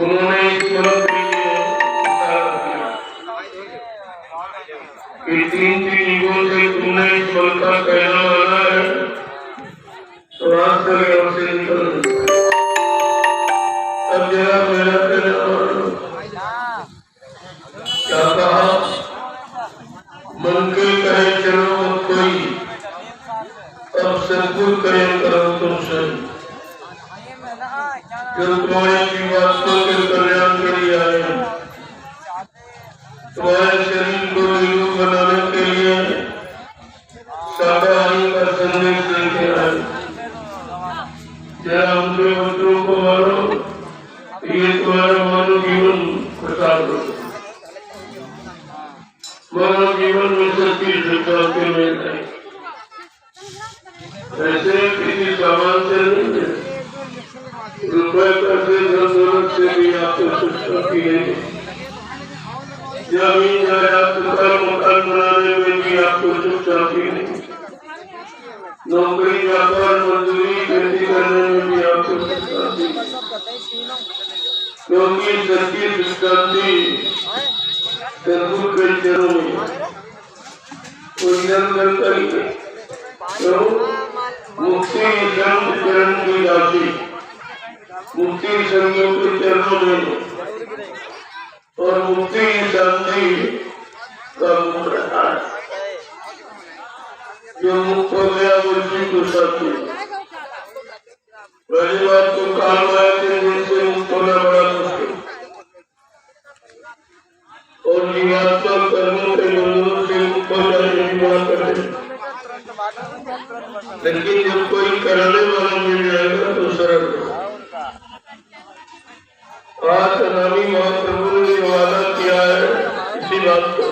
उन्होंने इस बात के लिए कि 3 युगों से तुमने इस बल का कहना माना है, तो आज तक यहाँ से निकल अब जरा मेरा कहना क्या कहा, मन के कहे चलो मत कोई, अब सदगुरु करे करो तुमसे, जो तुम्हारे जीवात्मा के कल्याण के लिए आए, तुम्हारे शरीर को निरोग बनाने के लिए शाकाहारी का संदेश लेके आए। जरा उनके बच्चों को मानो, ये तुम्हारा मानव जीवन प्रसाद हो, मानव जीवन में सच्ची श्रद्धा के मिल रहे, ऐसे किसी सामान से नहीं है, रुपए पैसे जरूरत से भी आपको सुख शांति नहीं, जमीन जायदाद मकान बनाने में भी आपको सुख शांति नहीं, नौकरी व्यापार मजदूरी खेती करने में भी आपको सुख शांति नहीं, क्योंकि सच्ची सुख शांति सदगुरु के चरणों में वो निरंतर करेंगे। तो मुक्ति जन्म चरण की राशि, मुक्ति संयोग के चरणों में और मुक्ति शांति का मुख रहा है, जो मुक्त हो गया उसी को शांति। पहली बात तो काम आए थे जिनसे मुक्त होना बड़ा मुश्किल, और जीवात्मा कर्मों के बंधनों से मुक्त हो जाए यही बड़ा कठिन, लेकिन जब कोई करने वाला मिल जाएगा तो सरल है। आज नामी महाप्रभु ने वादा किया है इसी बात को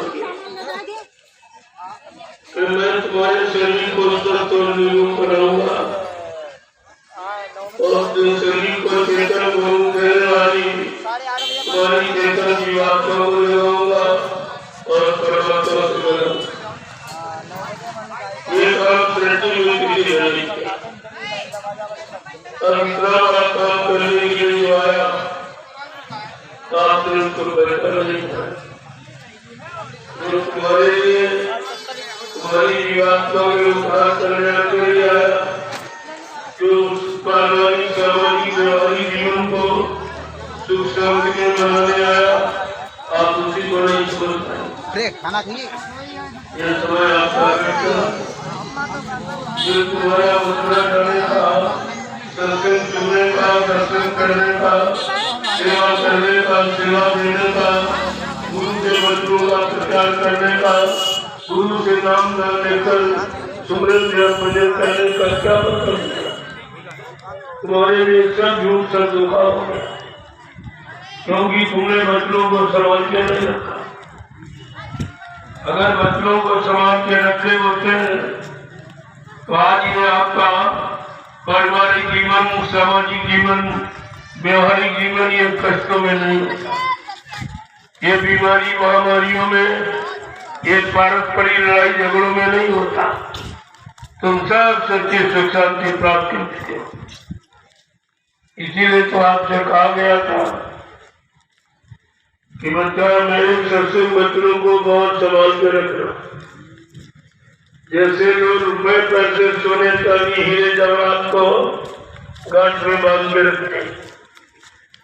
कि मैं तुम्हारे शरीर को स्वस्थ और निरोग बनाऊंगा और शरीर को चेतन गुरु देने वाली तुम्हारी चेतन जीवात्मा को लगाऊंगा और परमात्मा से बनाऊंगा। ये काम सृष्टि में किसी ने नहीं किया, और इतना बड़ा काम करने के लिए जो आया आपने उसको बेहतर नहीं किया, जो तुम्हारे लिए तुम्हारी जीवात्मा के उद्धार करने के लिए आया, जो पारिवारिक सामाजिक व्यवहारिक जीवन को सुख शांति में बनाने आया, आप उसी को नहीं छोड़ पाए। खाना खाइए, यह समय आपका जो तुम्हारा उतना करने का, सत्संग सुनने का, दर्शन करने का, सेवा करने का, सेवा देने का, गुरु के वचनों का प्रचार करने का, गुरु से नाम लेकर सुमरन भजन करने का क्या मतलब? तुम्हारे लिए सब झूठ सब धोखा हो गया, क्योंकि तुमने वचनों को संभाल के नहीं रखा। अगर वचनों को संभाल के रखे होते तो आज ये आपका पारिवारिक जीवन, सामाजिक जीवन, व्यवहारिक जीवन ये कष्टों में नहीं होता, ये बीमारी महामारियों में, ये पारस्परिक लड़ाई झगड़ों में नहीं होता, तुम सब सच्ची सुख शांति प्राप्त करते हो। इसीलिए तो आपसे कहा गया था कि बच्चा मेरे सत्संग वचनों को बहुत संभाल के रखना, जैसे लोग रुपए पैसे सोने चांदी हीरे जवाहरात को गांठ में बांध के रखते,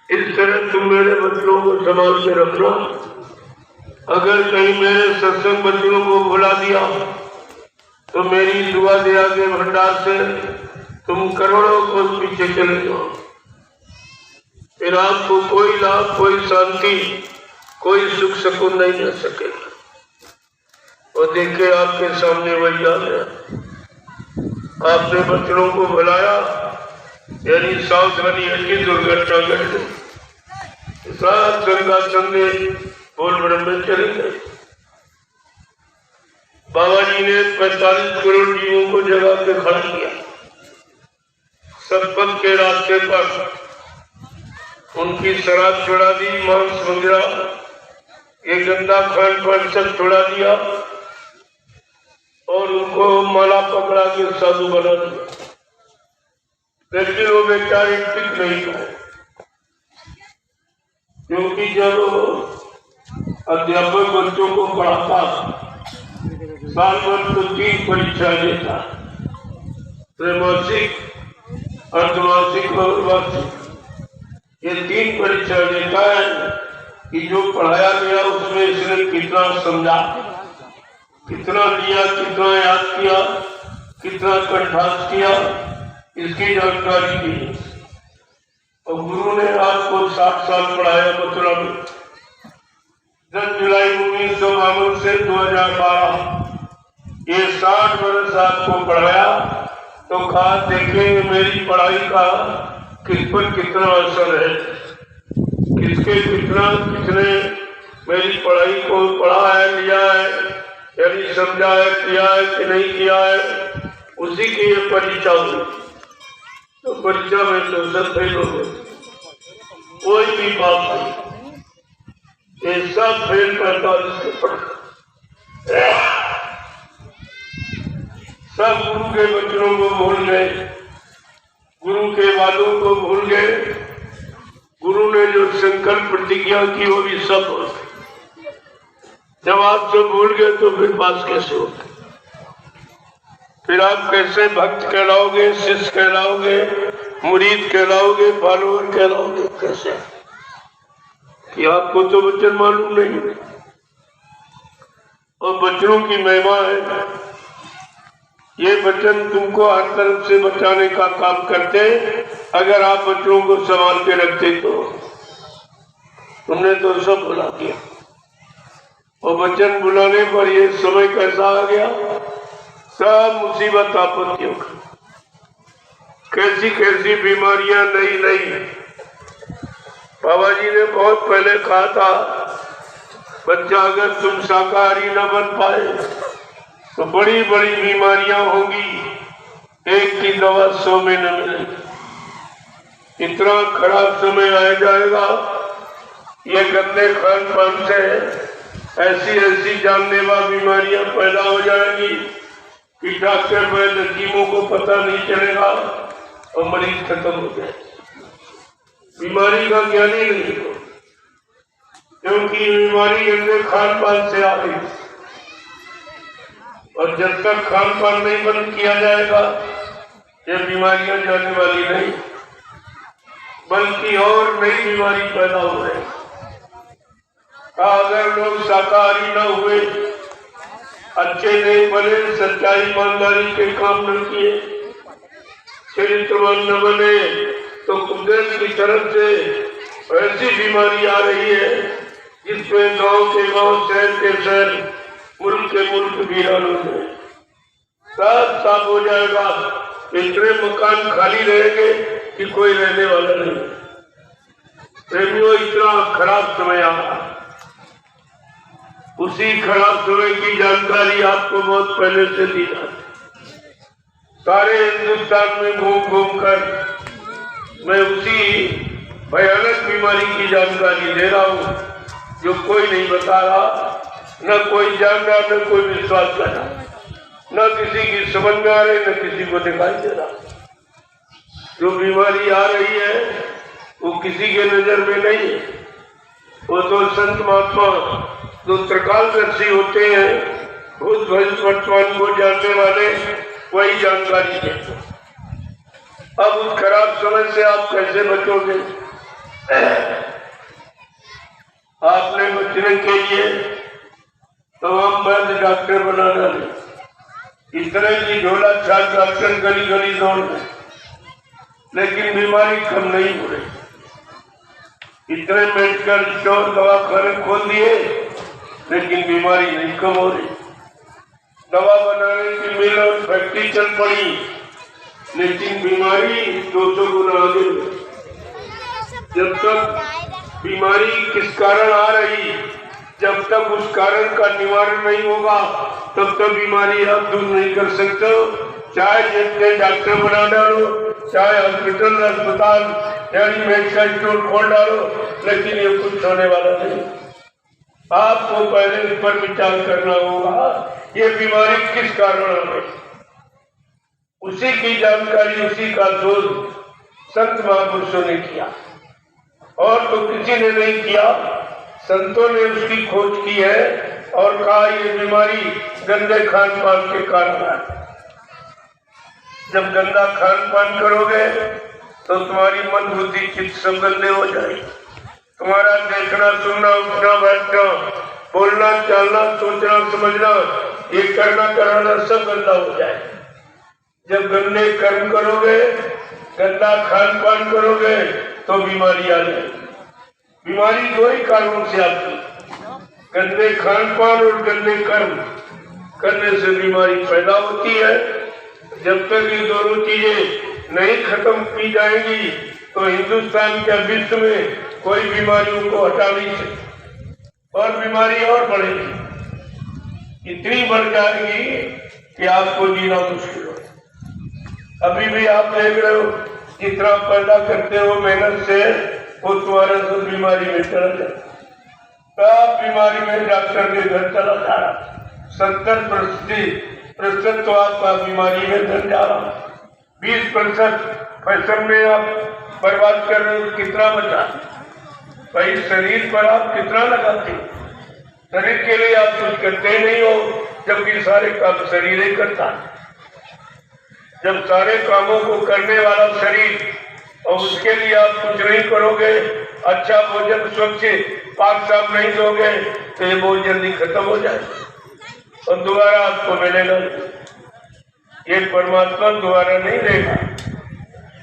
इस तरह तुम मेरे वचनों को संभाल के रखना। अगर कहीं मेरे सत्संग वचनों को भुला दिया तो मेरी दुआ दया के भंडार से तुम करोड़ों को पीछे चले जाओ, फिर आपको कोई लाभ, कोई शांति, कोई सुख सुकून नहीं मिल सकेगा। और देखे आपके सामने वही आ गया, आपने बच्चों को बुलाया, यानी सावधानी अच्छी दुर्घटना घट गई, सात गंगा संगे बोल बड़े में चले गए। बाबा जी ने 45 करोड़ जीवों को जगा के खड़ा किया, सतपथ के रास्ते पर उनकी शराब छुड़ा दी, मांस मंगरा, ये गंदा खान पान सब छुड़ा दिया और उनको माला पकड़ा के साधु बना दिया, लेकिन वो बेचारे टिक नहीं पाए। क्योंकि जब अध्यापक बच्चों को पढ़ाता साल भर तो 3 परीक्षा देता, त्रैमासिक, अर्धमासिक और वार्षिक। ये 3 परीक्षा देता है कि जो पढ़ाया गया उसमें इसने कितना समझा, कितना लिया, कितना याद किया, कितना कंठास किया, इसकी जानकारी दी। और गुरु ने आपको 60 साल पढ़ाया मथुरा में, 10 जुलाई 1952 से 2012, ये 60 वर्ष आपको पढ़ाया। तो कहा देखेंगे मेरी पढ़ाई का किस पर कितना असर है, किसके कितने मेरी पढ़ाई को पढ़ा है, लिया है, यानी समझा है, किया है कि नहीं किया है, उसी की ये परीक्षा हुई। तो परीक्षा में तो सब फेल हो गए, कोई भी बात नहीं, ये सब फेल करता सब गुरु के वचनों को भूल गए, गुरु के वादों को भूल गए, गुरु ने जो संकल्प प्रतिज्ञा की वो भी सब हो गए। जब आप सब भूल गए तो फिर बात कैसे होगी? फिर आप कैसे भक्त कहलाओगे, शिष्य कहलाओगे, मुरीद कहलाओगे, फॉलोअर कहलाओगे? कैसे कि आपको तो वचन मालूम नहीं, और वचनों की महिमा है। ये वचन तुमको हर तरफ से बचाने का काम करते हैं। अगर आप वचनों को संभाल के रखते तो तुमने तो सब भुला दिया, और वचन भुलाने पर ये समय कैसा आ गया, सब मुसीबत आपत्तियों का, कैसी कैसी बीमारियां नई नई। बाबा जी ने बहुत पहले कहा था, बच्चा अगर तुम शाकाहारी न बन पाए तो बड़ी बड़ी बीमारियां होंगी, एक की दवा 100 में न मिलेगी। इतना खराब समय आ जाएगा, ये गंदे खान पान से ऐसी ऐसी जानलेवा बीमारियां पैदा हो जाएंगी कि डॉक्टर वैद्य हकीमों को पता नहीं चलेगा और मरीज खत्म हो जाए। बीमारी का ज्ञान ही नहीं हो, क्योंकि बीमारी गंदे खान पान से आ रही, और जब तक खान पान नहीं बंद किया जाएगा ये बीमारियां जाने वाली नहीं, बल्कि और नई बीमारी पैदा हो रही। अगर लोग शाकाहारी न हुए, अच्छे नहीं बने, सच्चाई ईमानदारी के काम न किए, चरित्रवान न बने, तो कुदरत की तरफ से ऐसी बीमारी आ रही है जिसमें गांव के गांव, शहर के शहर, मुल्क के मुल्क वीरान हो जाए, सब साफ हो जाएगा। इतने मकान खाली रहेंगे कि कोई रहने वाला नहीं। प्रेमियों, इतना खराब समय आ रहा, उसी खराब समय की जानकारी आपको बहुत पहले से दी जाती। सारे हिंदुस्तान में घूम घूम कर मैं उसी भयानक बीमारी की जानकारी दे रहा हूँ जो कोई नहीं बता रहा, न कोई जान रहा, न कोई विश्वास कर रहा, न किसी की समझ में आ रही, न किसी को दिखाई दे रहा। जो बीमारी आ रही है वो किसी के नजर में नहीं है, वो तो संत महात्मा जो त्रिकालदर्शी होते हैं, भूत भविष्य वर्तमान को जानने वाले, वही जानकारी देते। अब उस खराब समय से आप कैसे बचोगे? आपने बचने के लिए तमाम वैद्य डॉक्टर बना डाले, इस तरह की झोला छाप डॉक्टर गली गली दौड़ गए, लेकिन बीमारी कम नहीं हो रही। इतने मेडिकल स्टोर, दवाखाने खोल दिए, लेकिन बीमारी नहीं कम हो रही। दवा बनाने की मिल और फैक्ट्री चल पड़ी, लेकिन बीमारी 200 गुना आगे। जब तक बीमारी किस कारण आ रही, जब तक उस कारण का निवारण नहीं होगा, तब तक बीमारी आप दूर नहीं कर सकते हो। चाहे जितने डॉक्टर बना डालो, चाहे हॉस्पिटल, अस्पताल यानी मेडिकल स्टोर खोल डालो, लेकिन ये कुछ होने वाला नहीं। आपको पहले इस पर विचार करना होगा, ये बीमारी किस कारण आ रही, उसी की जानकारी, उसी का शोध संत महापुरुषों ने किया। और तो किसी ने नहीं किया। संतों ने उसकी खोज की है और कहा ये बीमारी गंदे खान पान के कारण है। जब गंदा खान पान करोगे तो तुम्हारी मन बुद्धि चित्त सब गंदे हो जाएगी। तुम्हारा देखना सुनना उठना बैठना बोलना चलना सोचना समझना ये करना कराना सब गंदा हो जाए। जब गंदे कर्म करोगे गंदा खान पान करोगे तो बीमारी आ जाएगी। बीमारी दो ही कारणों से आती है, गंदे खान पान और गंदे कर्म करने से बीमारी पैदा होती है। जब तक ये दोनों चीजें नहीं खत्म की जाएंगी तो हिंदुस्तान के विश्व में कोई बीमारियों को हटा नहीं सकती और बीमारी और बढ़ेगी, इतनी बढ़ जाएगी कि आपको जीना मुश्किल हो। अभी भी आप देख रहे हो जितना पैदा करते हो मेहनत से वो तुम्हारा सब बीमारी में चला जाता। आप बीमारी में डॉक्टर के घर चला जा रहा, 70% तो आपका बीमारी में धन जा रहा, 20% फैशन में आप बर्बाद कर रहे हो। कितना बचा भाई? शरीर पर आप कितना लगाते हो? शरीर के लिए आप कुछ करते नहीं हो, जबकि सारे काम शरीर ही करता है। जब सारे कामों को करने वाला शरीर और उसके लिए आप कुछ नहीं करोगे, अच्छा भोजन स्वच्छ पाक साफ नहीं दोगे तो ये बहुत जल्दी खत्म हो जाएगा और दोबारा आपको मिलेगा। ये परमात्मा दोबारा नहीं देगा।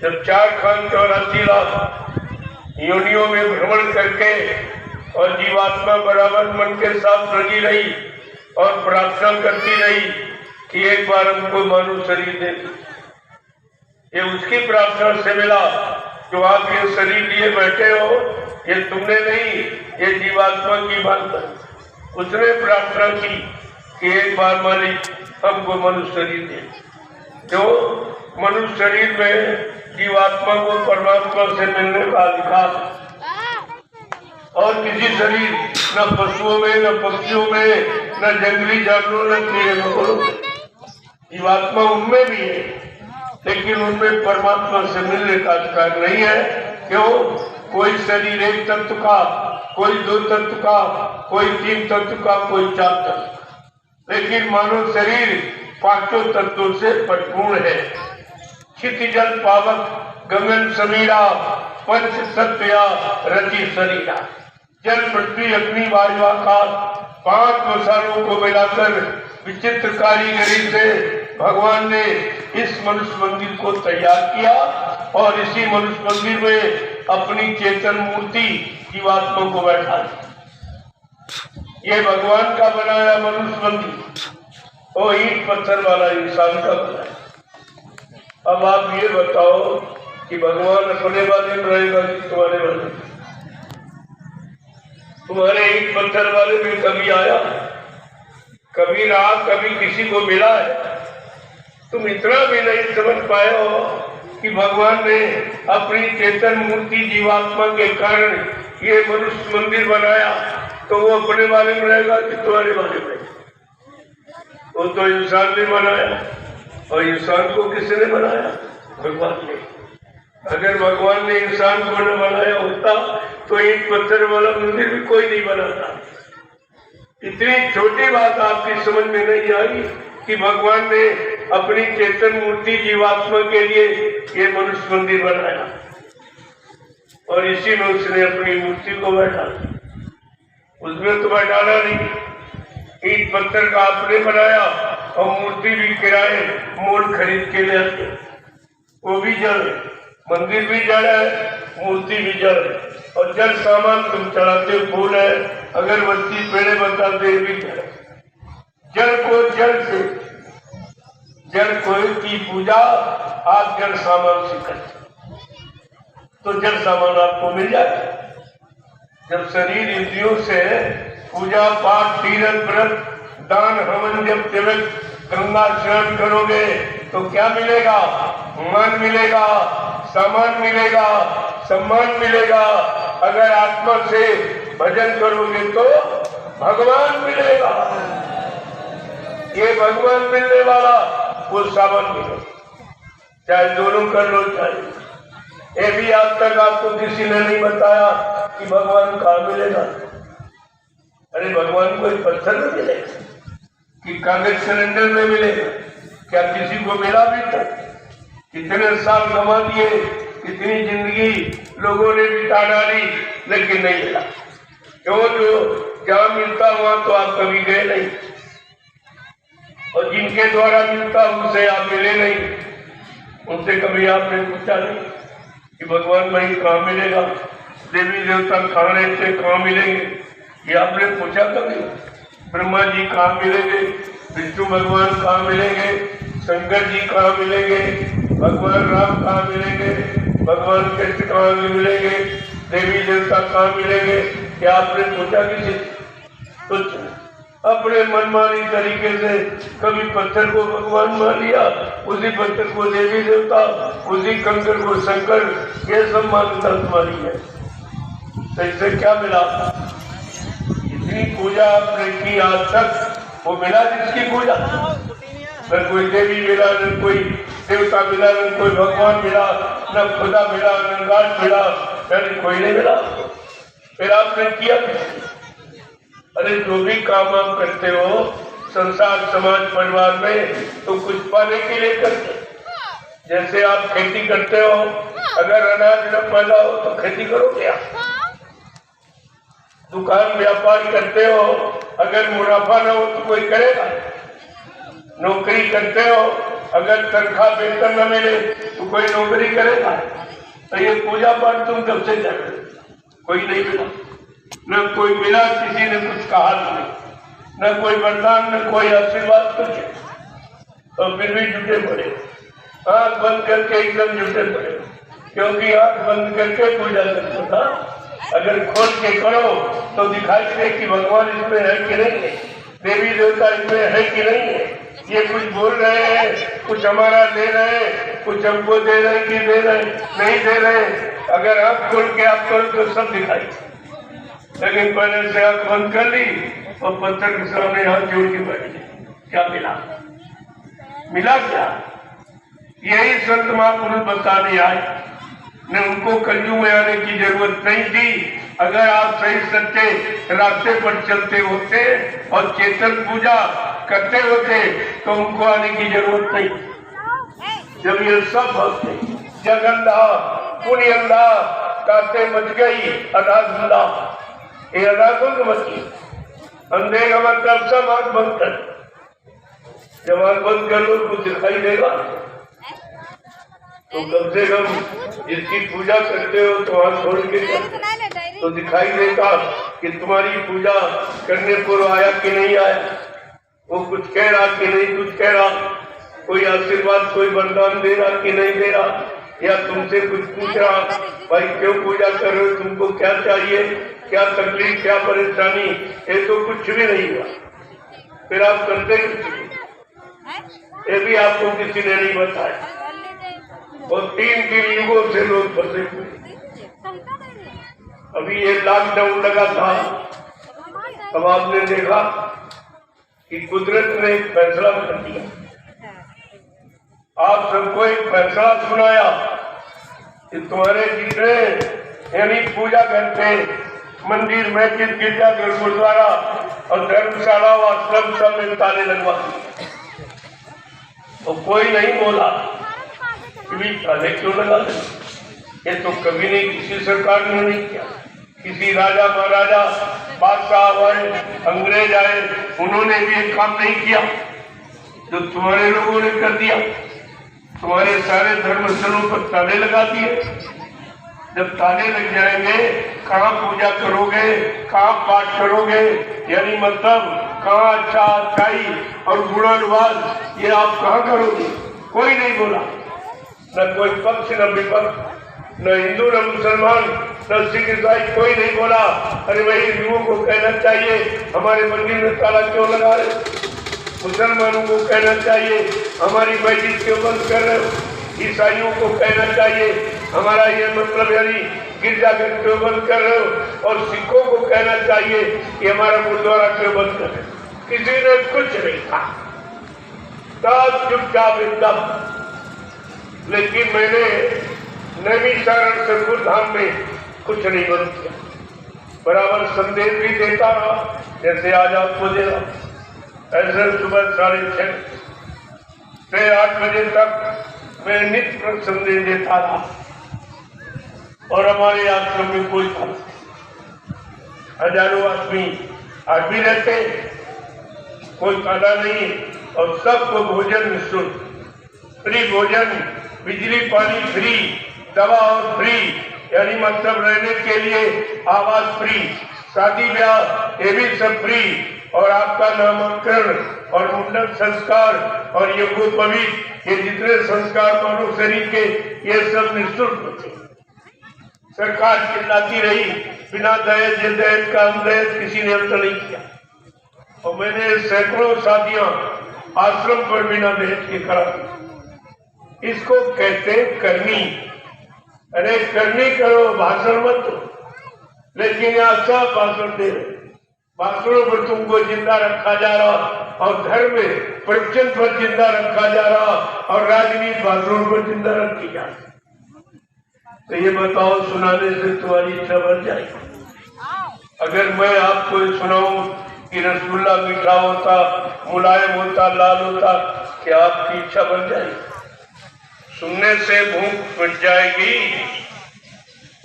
जब 4,84 लाख योनियों में भ्रमण करके और जीवात्मा बराबर मन के साथ लगी रही और प्रार्थना करती रही कि एक बार हमको मानव शरीर दे, ये उसकी प्रार्थना से मिला। जो आप ये शरीर लिए बैठे हो ये तुमने नहीं, ये जीवात्मा की बात है। उसने प्रार्थना की कि एक बार मालिक हमको मनुष्य शरीर दे। जो मनुष्य शरीर में जीवात्मा को परमात्मा से मिलने का अधिकार और किसी शरीर न पशुओं में न पक्षियों में न जंगली जानवरों न कीड़े मकोड़ों में। जीवात्मा उनमें भी है लेकिन उनमें परमात्मा से मिलने का अधिकार नहीं है। क्यों? कोई शरीर एक तत्व का, कोई दो तत्व का, कोई तीन तत्व का, कोई 4 तत्व, लेकिन मानव शरीर 5 तत्वों से परिपूर्ण है। क्षितिजल पावक गगन समीरा पंच तत्वया रचि शरीरा। जल पृथ्वी अग्नि वायु आकाश 5 मसालों को मिलाकर विचित्र कारीगरी से भगवान ने इस मनुष्य मंदिर को तैयार किया और इसी मनुष्य मंदिर में अपनी चेतन मूर्ति जीवात्मा को बैठा दिया। ये भगवान का बनाया मनुष्य मंदिर और ईंट पत्थर वाला इंसान का बनाया। अब आप ये बताओ कि भगवान अपने वाले में रहेगा कि तुम्हारे वाले? तुम्हारे ईंट पत्थर वाले में कभी आया, कभी रहा, कभी किसी को मिला है? तुम इतना भी नहीं समझ पाए हो कि भगवान ने अपनी चेतन मूर्ति जीवात्मा के कारण ये मनुष्य मंदिर बनाया तो वो अपने वाले में रहेगा कि तुम्हारे वाले में? वो तो इंसान ने बनाया और इंसान को किसने बनाया? भगवान ने। अगर भगवान ने इंसान को न बनाया होता तो ईंट पत्थर वाला मंदिर भी कोई नहीं बनाता। इतनी छोटी बात आपकी समझ में नहीं आई कि भगवान ने अपनी चेतन मूर्ति जीवात्मा के लिए ये मनुष्य मंदिर बनाया और इसी में उसने अपनी मूर्ति को बैठा। उसमें तो बैठाना नहीं, ईंट पत्थर का आपने बनाया और मूर्ति भी किराए मोल खरीद के ले आते। वो भी जड़, मंदिर भी जड़ है, मूर्ति भी जड़ है और जड़ सामान तुम चढ़ाते फूल है, अगरबत्ती पेड़े बताते भी जड़। जड़ को जड़ से, जड़ कोई की पूजा आप जड़ सामान से करते तो जड़ सामान आपको मिल जाए। जब शरीर इंद्रियों से पूजा पाठ तीर्थ व्रत दान हवन जब तिलक गंगा स्नान करोगे तो क्या मिलेगा? मान मिलेगा, सामान मिलेगा, सम्मान मिलेगा। अगर आत्मा से भजन करोगे तो भगवान मिलेगा। ये भगवान मिलने वाला वो सामान मिलेगा, चाहे दोनों कर लो चाहे। ये भी आज तक आपको किसी ने नहीं बताया कि भगवान कहाँ मिलेगा। अरे भगवान को एक पत्थर में मिलेगा कि कागज सिलेंडर में मिलेगा? क्या किसी को मिला भी तक? कितने साल गंवा दिए, कितनी जिंदगी लोगों ने बिता डाली, लेकिन नहीं मिला। क्यों? जो जहाँ मिलता हुआ तो आप कभी गए नहीं, और जिनके द्वारा मिलता उनसे आप मिले नहीं, उनसे कभी आपने पूछा नहीं कि भगवान भाई कहाँ मिलेगा, देवी देवता कहाँ रहते, कहाँ मिलेंगे, ये आपने पूछा कभी? ब्रह्मा जी कहाँ मिलेंगे, विष्णु भगवान कहाँ मिलेंगे, शंकर जी कहाँ मिलेंगे, भगवान राम कहाँ मिलेंगे, भगवान कृष्ण कहाँ मिलेंगे, देवी देवता कहाँ मिलेंगे, क्या आपने पूछा किसी? कुछ अपने मनमानी तरीके से कभी पत्थर को भगवान मान लिया, उसी पत्थर को देवी देवता, उसी कंकर को शंकर, ये सब मान्यता तुम्हारी है। तो इससे क्या मिला? इतनी पूजा आपने की आज तक, वो मिला जिसकी पूजा? न कोई देवी मिला, न कोई देवता मिला, न कोई भगवान मिला, न खुदा मिला, न गाड मिला, यानी कोई नहीं मिला। फिर आपने किया? अरे जो भी काम आप करते हो संसार समाज परिवार में, तो कुछ पाने के लिए करते। जैसे आप खेती करते हो, अगर अनाज न पैदा हो तो खेती करोगे आप? दुकान व्यापार करते हो, अगर मुनाफा न हो तो कोई करेगा? नौकरी करते हो, अगर तनख्वाह वेतन न मिले तो कोई नौकरी करेगा? तो ये पूजा पाठ तुम कब से कर रहे? कोई नहीं मिला, न कोई मिला, किसी ने कुछ कहा नहीं, न कोई वरदान, न कोई आशीर्वाद, कुछ। तो फिर भी जुटे पड़े, आंख बंद करके एकदम जुटे पड़े, क्योंकि आंख बंद करके पूजा करते था। अगर खोल के करो तो दिखाई दे कि भगवान इसमें है कि नहीं है, देवी देवता इसमें है कि नहीं है, ये कुछ बोल रहे हैं, कुछ हमारा दे रहे हैं, कुछ हमको दे रहे हैं कि दे रहे नहीं दे रहे। अगर आंख खोल के आप करो तो सब दिखाई, लेकिन पहले से आंख बंद कर ली और पत्थर के सामने हाथ जोड़ के बैठ गए। क्या मिला? मिला क्या? यही संत महापुरुष बताने आए ने, उनको कलयुग में आने की जरूरत नहीं थी। अगर आप सही सच्चे रास्ते पर चलते होते और चेतन पूजा करते होते तो उनको आने की जरूरत नहीं। जब ये सब होते, जग अंधा पुण्य अंधा, काटे मच गई अनाथ, ये अनाथों को बची। अंधे का मतलब सब आंख बंद कर, जब आंख बंद कर लो कुछ दिखाई देगा। तो कम से कम जिसकी पूजा करते हो तो आंख खोल के तो दिखाई देगा कि तुम्हारी पूजा करने पर आया कि नहीं आया, वो कुछ कह रहा कि नहीं कुछ कह रहा, कोई आशीर्वाद कोई वरदान दे रहा कि नहीं दे रहा, या तुमसे कुछ पूछ रहा, भाई क्यों पूजा कर रहे हो, तुमको क्या चाहिए, क्या तकलीफ, क्या परेशानी, ये तो कुछ भी नहीं हुआ। फिर आप करते ये भी आपको किसी ने नहीं बताया। और 3 युगों से लोग फंसे हुए। अभी ये लॉकडाउन लगा था, तब आपने देखा कि कुदरत ने एक फैसला कर दिया, आप सबको एक फैसला सुनाया कि तुम्हारे जितने यानी पूजा करते मंदिर, मस्जिद, गिरजाघर, गुरुद्वारा और धर्मशाला आश्रम सब में ताले लगवा दिए। तो कोई नहीं बोला कि ताले क्यों लगा दे, ये तो कभी नहीं किसी सरकार ने नहीं किया। किसी राजा महाराजा बादशाह आए, अंग्रेज आए, उन्होंने भी एक काम नहीं किया जो तुम्हारे लोगों ने कर दिया। तुम्हारे सारे धर्मस्थलों पर ताले लगा दिए। जब ताले लग जाएंगे, कहाँ पूजा करोगे, कहाँ पाठ करोगे, यानी मतलब कहाँ अच्छा अच्छाई और गुणानुवाद ये आप कहाँ करोगे? कोई नहीं बोला, न कोई पक्ष न विपक्ष, न हिंदू न मुसलमान न सिख ईसाई, कोई नहीं बोला अरे भाई हिंदुओं को कहना चाहिए हमारे मंदिर में ताला क्यों लगा रहे, मुसलमानों को कहना चाहिए हमारी मस्जिद क्यों बंद कर रहे हो, ईसाइयों को कहना चाहिए हमारा ये मतलब यानी गिरजाघर क्यों बंद कर रहे हो, और सिखों को कहना चाहिए कि हमारा गुरुद्वारा क्यों बंद कर रहे हो। किसी ने कुछ नहीं कहा, सब चुपचाप एकदम। लेकिन मैंने नैमिषारण्य सदगुरु धाम में कुछ नहीं बंद किया, बराबर संदेश भी देता रहा, जैसे आज आपको दे रहा। ऐसे सुबह 6:30 से 8 बजे तक मैं नित्य संदेश देता रहा और हमारे आश्रम में कोई था, हजारों आदमी आज भी रहते, कोई काला नहीं, और सबको भोजन निःशुल्क, फ्री भोजन, बिजली पानी फ्री, दवा और फ्री, यानी मतलब रहने के लिए आवास फ्री, शादी ब्याह ये भी सब फ्री, और आपका नामांकन और मुंडन संस्कार और यज्ञोपवीत ये जितने संस्कार मानव शरीर के ये सब निःशुल्क होते। सरकार चिल्लाती रही, बिना दहेज दहेज का दहेज किसी ने अंत नहीं किया, और मैंने सैकड़ों शादियां आश्रम पर बिना दहेज के करा दी। इसको कहते करनी। अरे करनी करो, भाषण मत दो, लेकिन यहाँ सब भाषण दे रहे, भाषणों पर तुमको जिंदा रखा जा रहा, और घर में प्रवचन पर जिंदा रखा जा रहा, और राजनीति भाषणों पर जिंदा रखी जा रही। तो ये बताओ, सुनाने से तुम्हारी इच्छा बढ़ जाएगी? अगर मैं आपको सुनाऊं कि रसगुल्ला मीठा होता, मुलायम होता, लाल होता, क्या आपकी इच्छा बढ़ जाएगी? सुनने से भूख मिट जाएगी।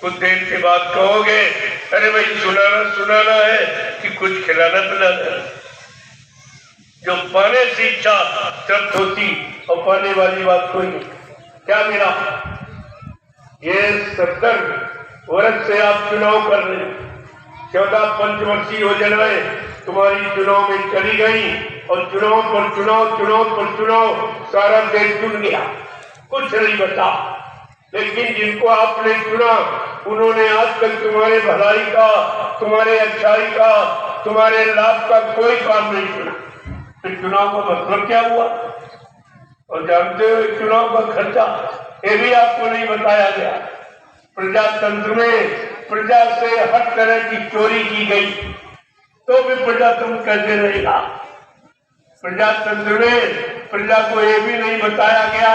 कुछ देर के बाद कहोगे, अरे भाई सुनाना है कि कुछ खिलाना पिलाना है। जो पाने से इच्छा तृप्त होती, और पाने वाली बात कोई नहीं। क्या मिला? ये 70 वर्ष से आप चुनाव कर रहे, 14 पंचवर्षीय योजनाएं तुम्हारी चुनाव में चली गई, और चुनाव पर चुनाव, चुनाव पर चुनाव, सारा देश चुन गया, कुछ नहीं बचा। लेकिन जिनको आपने चुना, उन्होंने आज तक तुम्हारे भलाई का, तुम्हारे अच्छाई का, तुम्हारे लाभ का कोई काम नहीं चुना। फिर चुनाव का मतलब क्या हुआ? और जानते हो चुनाव का खर्चा, ये भी आपको नहीं बताया गया। प्रजातंत्र में प्रजा से हर तरह की चोरी की गई, तो भी प्रजातंत्र कैसे रहेगा? प्रजातंत्र में प्रजा को ये भी नहीं बताया गया,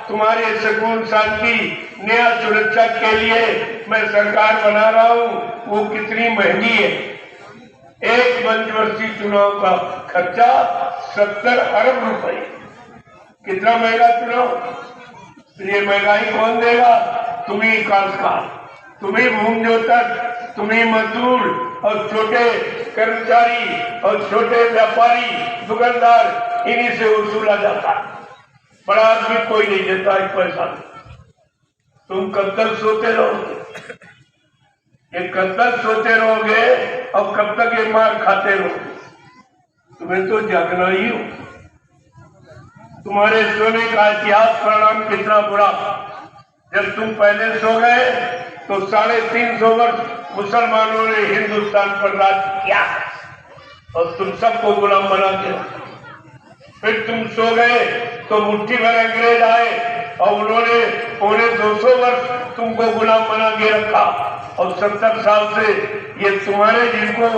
तुम्हारे सुकून शांति न्याय सुरक्षा के लिए मैं सरकार बना रहा हूँ, वो कितनी महंगी है। एक पंचवर्षीय चुनाव का खर्चा 70 अरब रुपए। कितना महंगा चुनाव? ये महंगाई कौन देगा? तुम्ही काश्तकार, तुम्ही भूमियोतक, तुम्ही मजदूर, और छोटे कर्मचारी, और छोटे व्यापारी, दुकानदार, इन्हीं से वसूला जाता है। बड़ा आदमी कोई नहीं देता एक पैसा। तुम कब तक सोते रहोगे? ये कब तक सोते रहोगे, और कब तक ये मार खाते रहोगे? तुम्हें तो जागना ही हो। तुम्हारे सोने का इतिहास परिणाम कितना बुरा। जब तुम पहले सो गए तो 350 वर्ष मुसलमानों ने हिंदुस्तान पर राज किया, और तुम सबको गुलाम बना के रखा। फिर तुम सो गए तो मुट्ठी भर अंग्रेज आए, और उन्होंने 250 वर्ष तुमको गुलाम बना के रखा, और 70 साल से ये तुम्हारे जिनको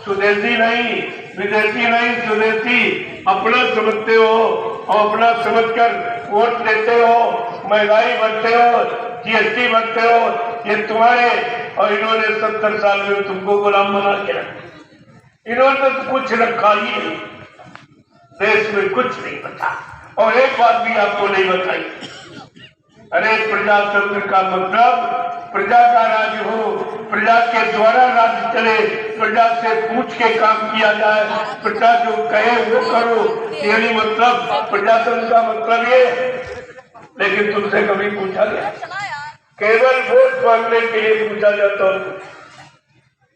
स्वदेशी नहीं, विदेशी नहीं, स्वदेशी अपना समझते हो, और अपना समझकर वोट देते हो, महंगाई बढ़ते हो, जीएसटी बढ़ते हो, ये तुम्हारे, और इन्होंने 70 साल में तुमको गुलाम बना के रखा। इन्होंने तो कुछ रखा ही नहीं, देश में कुछ नहीं बचा। और एक बात भी आपको नहीं बताई, अरे प्रजातंत्र का मतलब प्रजा का राज्य हो, प्रजा के द्वारा राज्य चले, प्रजा से पूछ के काम किया जाए, प्रजा जो कहे वो करो, यही मतलब प्रजातंत्र का मतलब ये। लेकिन तुमसे कभी पूछा गया? केवल वोट मांगने के लिए पूछा जाता है।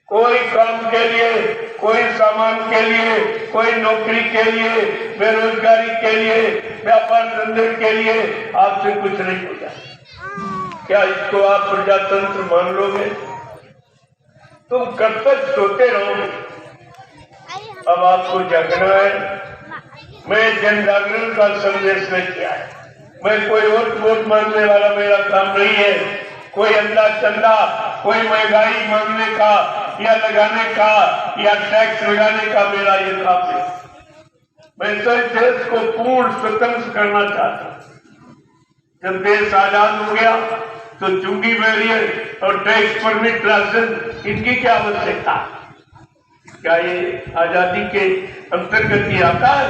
कोई काम के लिए, कोई सामान के लिए, कोई नौकरी के लिए, बेरोजगारी के लिए, व्यापार धंधे के लिए आपसे कुछ नहीं पूछा। क्या इसको आप प्रजातंत्र मान लोगे? तुम कब तक सोते रहोगे? अब आपको जागना है। मैं जन जागरण का संदेश नहीं किया है। मैं कोई वोट मांगने वाला मेरा काम नहीं है। कोई अंदाज चंदा, कोई महंगाई मांगने का या लगाने का या टैक्स लगाने का मेरा ये काम है। मैं तो देश को पूर्ण स्वतंत्र करना चाहता हूँ। जब देश आजाद हो गया तो चुंगी बैरियर और टैक्स परमिट लाइसेंस इनकी क्या आवश्यकता? क्या ये आजादी के अंतर्गत ही आता है?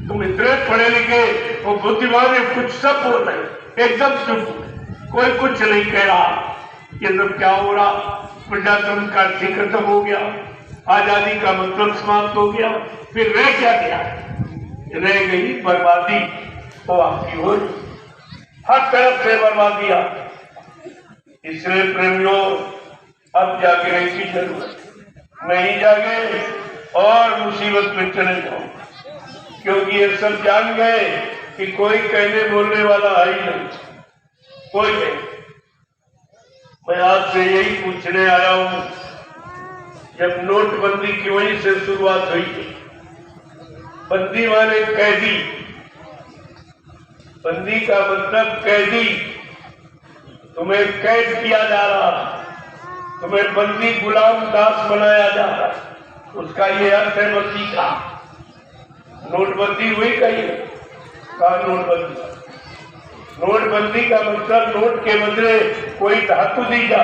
तुम इतने पढ़े लिखे और बुद्धिमान है, कुछ सब बोल रहे, एकदम चुप, कोई कुछ नहीं कह रहा। ये सब क्या हो रहा? प्रजातंत्र का अर्थ खत्म हो गया, आजादी का मतलब समाप्त हो गया, फिर रह क्या गया? रह गई बर्बादी। तो आपकी हो हर तरफ से बर्बादियां। इसलिए प्रेमियों, अब जागने की जरूरत, नहीं जागे और मुसीबत में चले जाओ, क्योंकि ये सब जान गए कि कोई कहने बोलने वाला है ही नहीं, कोई नहीं। मैं आपसे यही पूछने आया हूं, जब नोटबंदी की वजह से शुरुआत हुई थी, बंदी माने कैदी, बंदी का मतलब कैदी, तुम्हें कैद किया जा रहा, तुम्हें बंदी गुलाम दास बनाया जा रहा, उसका ये अर्थ है बंदी का। नोटबंदी हुई कहीं कहा? नोटबंदी, नोटबंदी का मतलब नोट के बदले कोई धातु दी जा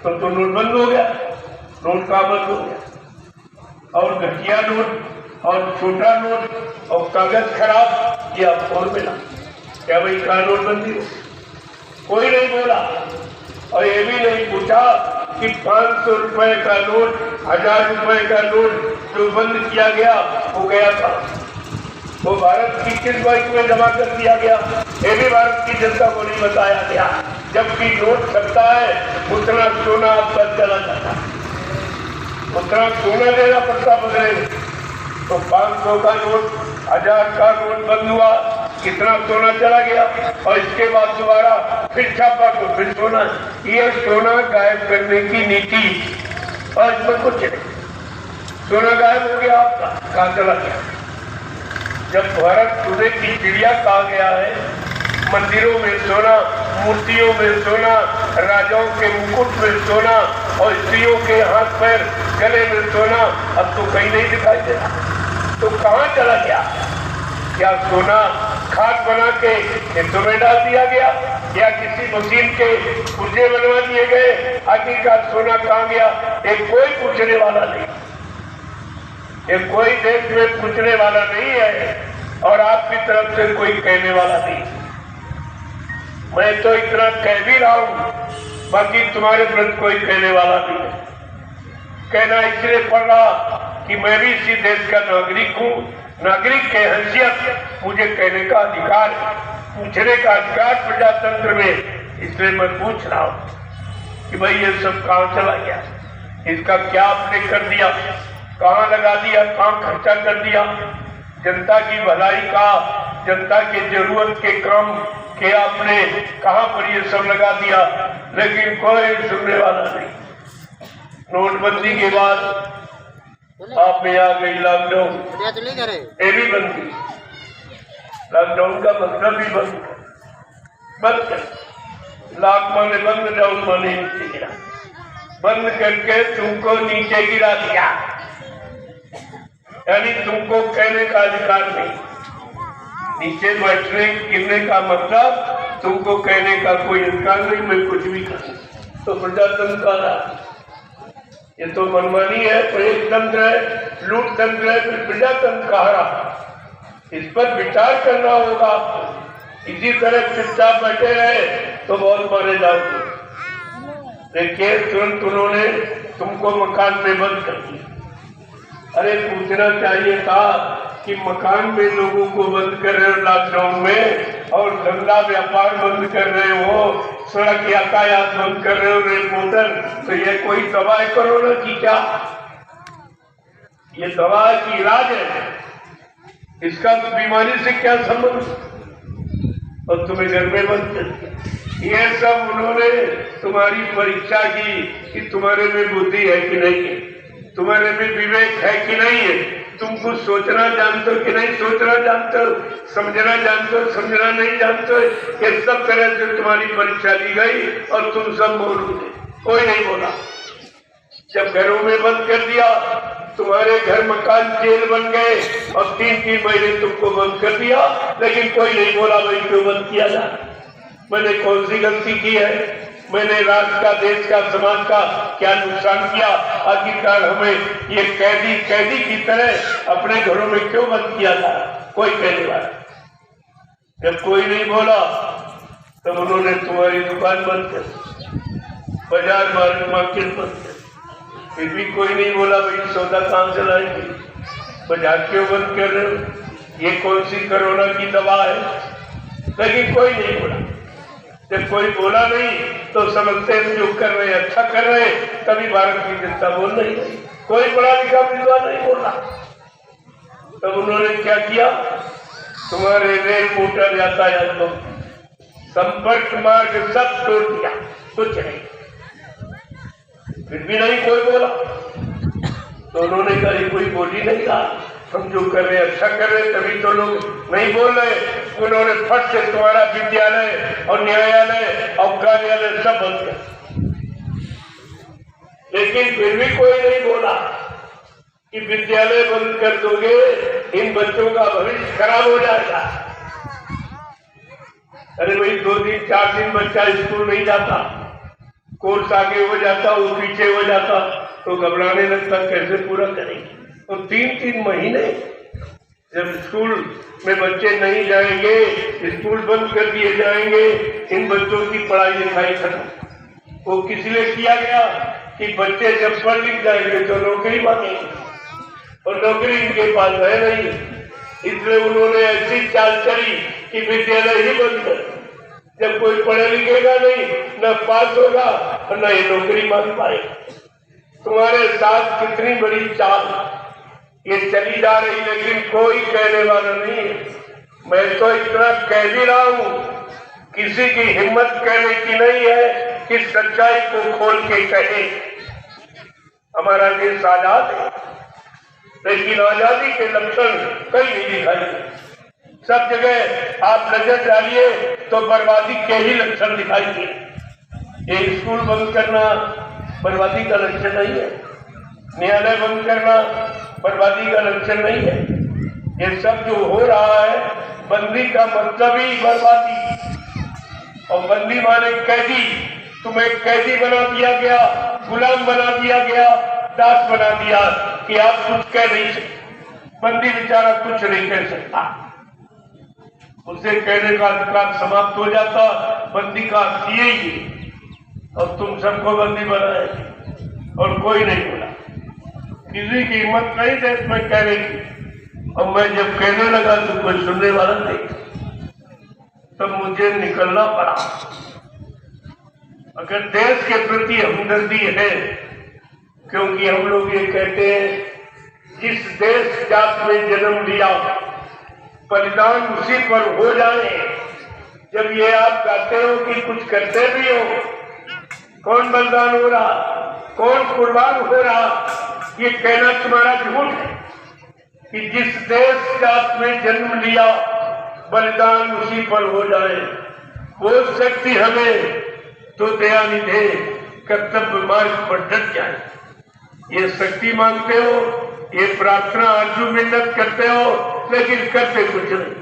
तो नोटबंद हो गया, नोट का बंद हो गया। और घटिया नोट और छोटा नोट और कागज खराब, ये आपको मिला। क्या भाई कहा नोटबंदी? कोई नहीं बोला, और ये भी नहीं पूछा कि 500 रुपए का नोट, 1000 रुपए का नोट जो बंद किया गया वो गया था, वो भारत की किस बैंक में जमा कर दिया गया, ये भी भारत की जनता को नहीं बताया गया। जबकि नोट सकता है उतना सोना आपका चला जाता, उतना सोना लेना पड़ता बदले। तो 500 का नोट, 1000 का नोट बंद हुआ, कितना सोना चला गया, और इसके बाद दोबारा फिर छापा तो फिर सोना। ये सोना गायब करने की नीति, और इसमें कुछ नहीं, सोना गायब हो गया आपका, कहाँ चला गया? जब भारत सोने की चिड़िया कहा गया है, मंदिरों में सोना, मूर्तियों में सोना, राजाओं के मुकुट में सोना और स्त्रियों के हाथ पैर गले में सोना, अब तो कहीं नहीं दिखाई दे रहा। तो कहाँ चला गया? क्या सोना खाद बना के खेतों में डाल दिया गया, या किसी मशीन के पुर्जे बनवा दिए गए? आखिरकार सोना कहाँ गया? एक कोई पूछने वाला नहीं, एक कोई देश में पूछने वाला नहीं है, और आपकी तरफ से कोई कहने वाला नहीं। मैं तो इतना कह भी रहा हूं, बाकी तुम्हारे प्रति कोई कहने वाला नहीं है। कहना इसलिए पड़ रहा कि मैं भी इसी देश का नागरिक हूँ, नागरिक के हैसियत मुझे कहने का अधिकार, पूछने का अधिकार प्रजातंत्र में। इसलिए मैं पूछ रहा हूँ कि भाई ये सब कहाँ चला गया, इसका क्या आपने कर दिया, कहाँ लगा दिया, कहाँ खर्चा कर दिया? जनता की भलाई का, जनता के जरूरत के काम के आपने कहाँ पर ये सब लगा दिया? लेकिन कोई सुनने वाला नहीं। नोटबंदी के बाद आप में आ गई लॉकडाउन, ये भी बंद की। लॉकडाउन का मतलब भी बंद कर, लॉक माने बंद, डाउन माने नीचे गिरा, बंद करके तुमको नीचे गिरा दिया, यानी तुमको कहने का अधिकार नहीं। नीचे बैठने गिरने का मतलब तुमको कहने का कोई अधिकार नहीं, मैं कुछ भी करूं। तो प्रजातंत्र का राज, ये तो मनमानी है, प्रयोग तंत्र है, लूट तंत्र है, फिर प्रजातंत्र कहा रहा। इस पर विचार करना होगा आपको। इसी तरह चुपचाप बैठे रहे तो बहुत मारे जाओगे। देखिए तुरंत उन्होंने तुमको मकान में बंद कर दिया। अरे पूछना चाहिए था कि मकान में लोगों को बंद कर रहे हो लॉकडाउन में, और धंधा व्यापार बंद कर रहे हो, सड़क यातायात बंद कर रहे हो, रेल मोटर, तो ये कोई दवा है कोरोना की क्या? ये दवा की इलाज है, इसका बीमारी से क्या संबंध? और तुम्हें घर में बंद कर दिया। ये सब उन्होंने तुम्हारी परीक्षा की कि तुम्हारे में बुद्धि है कि नहीं है, तुम्हारे में विवेक है कि नहीं है, तुम कुछ सोचना जानते हो कि नहीं सोचना जानते हो, समझना जानते हो समझना नहीं जानते हो। ये सब तरह से तुम्हारी परीक्षा ली गई और तुम सब बोलोगे, कोई नहीं बोला। जब घरों में बंद कर दिया, तुम्हारे घर मकान जेल बन गए और 3-3 महीने तुमको बंद कर दिया, लेकिन कोई नहीं बोला भाई क्यों बंद किया जाए, मैंने कौन सी गलती की है? मैंने राष्ट्र का, देश का, समाज का क्या नुकसान किया, आखिरकार हमें ये कैदी की तरह अपने घरों में क्यों बंद किया था? कोई कहने वाला। जब कोई नहीं बोला तब उन्होंने तुम्हारी दुकान बंद कर, बाजार मार्केट बंद कर। फिर भी कोई नहीं बोला, भाई सौदा कहां से लाएंगे, बाजार क्यों बंद कर रहे हो, ये कौन सी कोरोना की दवा है? लेकिन कोई नहीं बोला। जब कोई बोला नहीं तो समझते हैं जो कर रहे अच्छा कर रहे, तभी भारत की जनता बोल रही है। कोई बड़ा लिखा विद्वान नहीं बोला। तब उन्होंने क्या किया? तुम्हारे रेल मोटर यातायात को, संपर्क मार्ग सब तोड़ दिया, कुछ नहीं। फिर भी नहीं कोई बोला तो उन्होंने कहा ये कोई बोल ही नहीं रहा, हम जो कर रहे अच्छा कर रहे, तभी तो लोग नहीं बोल रहे। उन्होंने फट से तुम्हारा विद्यालय और न्यायालय और कार्यालय सब बंद कर। लेकिन फिर भी कोई नहीं बोला कि विद्यालय बंद कर दोगे इन बच्चों का भविष्य खराब हो जाएगा। अरे भाई 2 दिन 4 दिन बच्चा स्कूल नहीं जाता, कोर्स आगे हो जाता, वो पीछे हो जाता तो घबराने लगता, कैसे पूरा करेंगे। तो 3-3 महीने जब स्कूल में बच्चे नहीं जाएंगे, स्कूल बंद कर दिए जाएंगे, इन बच्चों की पढ़ाई लिखाई खत्म। वो किस लिए किया गया कि बच्चे जब पढ़ लिख जाएंगे तो नौकरी मांगेंगे, और नौकरी इनके पास है नहीं। इसलिए उन्होंने ऐसी चाल चली कि विद्यालय ही बंद कर। जब कोई पढ़े लिखेगा नहीं, न पास होगा और न ये नौकरी मांग पाएगा। तुम्हारे साथ कितनी बड़ी चाल ये चली जा रही, लेकिन कोई कहने वाला नहीं है। मैं तो इतना कह भी रहा हूं, किसी की हिम्मत कहने की नहीं है कि सच्चाई को खोल के कहे। हमारा देश आजाद है, लेकिन आजादी के लक्षण कहीं नहीं दिखाई। सब जगह आप नजर डालिए तो बर्बादी के ही लक्षण दिखाई दिए। एक स्कूल बंद करना बर्बादी का लक्षण नहीं है, न्यायालय बंद करना बर्बादी का लक्षण नहीं है। ये सब जो हो रहा है, बंदी का मतलब ही बर्बादी। और बंदी माने कैदी, तुम्हें कैदी बना दिया गया, गुलाम बना दिया गया, दास बना दिया कि आप कुछ कह नहीं सकते। बंदी बेचारा कुछ नहीं कह सकता, उसे कहने का अधिकार समाप्त हो जाता। बंदी का किए ही, और तुम सबको बंदी बनाए और कोई नहीं बोला। किसी की हिम्मत नहीं देश में कहने की, और मैं जब कहने लगा तो कोई सुनने वाला नहीं, तब मुझे निकलना पड़ा। अगर देश के प्रति हमदर्दी है, क्योंकि हम लोग ये कहते हैं जिस देश जात में जन्म लिया बलिदान उसी पर हो जाए। जब ये आप कहते हो कि कुछ करते भी हो, कौन बलिदान हो रहा, कौन कुर्बान हो रहा, ये कहना तुम्हारा झूठ है। कि जिस देश जात में जन्म लिया बलिदान उसी पर हो जाए, वो शक्ति हमें तो दया निधे कर्तव्य मार्ग पर डट जाए। ये शक्ति मांगते हो, ये प्रार्थना अर्जुन मिन्नत करते हो, लेकिन करते कुछ नहीं,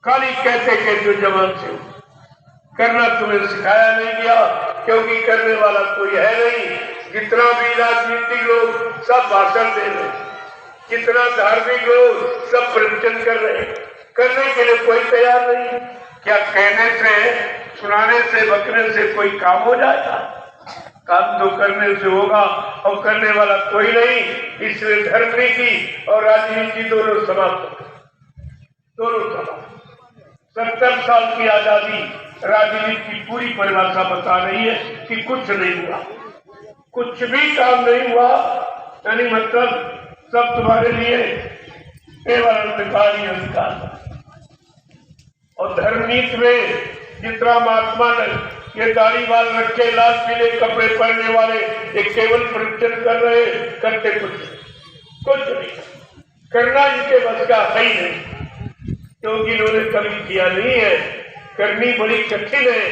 खाली कहते जवान से हो। करना तुम्हें सिखाया नहीं गया, क्योंकि करने वाला कोई है नहीं। जितना भी राजनीतिक लोग सब भाषण दे रहे, जितना धार्मिक लोग सब प्रवचन कर रहे, करने के लिए कोई तैयार नहीं। क्या कहने से, सुनाने से, बकने से कोई काम हो जाएगा? काम तो करने से होगा, और करने वाला कोई नहीं। इसलिए धर्म नीति और राजनीति दोनों समाप्त, दोनों समाप्त। 70 साल की आजादी राजनीति की पूरी परिभाषा बता रही है कि कुछ नहीं हुआ, कुछ भी काम नहीं हुआ। यानी मतलब सब तुम्हारे लिए केवल अंधकार ही अंधकार। और धर्मनीति में जितना महात्मा ने ये दाढ़ी बाल रखे, लाल पीले कपड़े पहनने वाले, ये केवल प्रवचन कर रहे, करते कुछ नहीं। करना इनके बस का है ही नहीं, क्योंकि इन्होंने कभी किया नहीं है। करनी बड़ी कठिन है।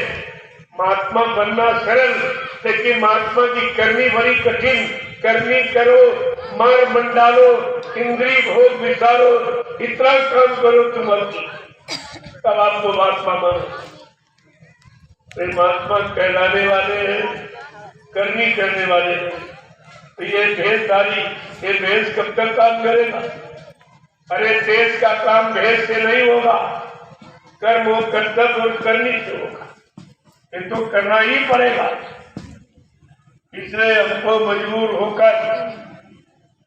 महात्मा बनना सरल, लेकिन महात्मा की करनी बड़ी कठिन। करनी करो, मार मंडालो, इंद्री भोग विचारो, इतना काम करो तुम, तब आपको महात्मा मानो। वे महात्मा कहलाने वाले हैं, करनी करने वाले हैं। तो ये भेषधारी, ये भेष कब तक काम करेगा? अरे देश का काम भेष से नहीं होगा, कर्म और कर्तव्य और करनी से होगा। ये तो करना ही पड़ेगा। इसलिए हमको मजबूर होकर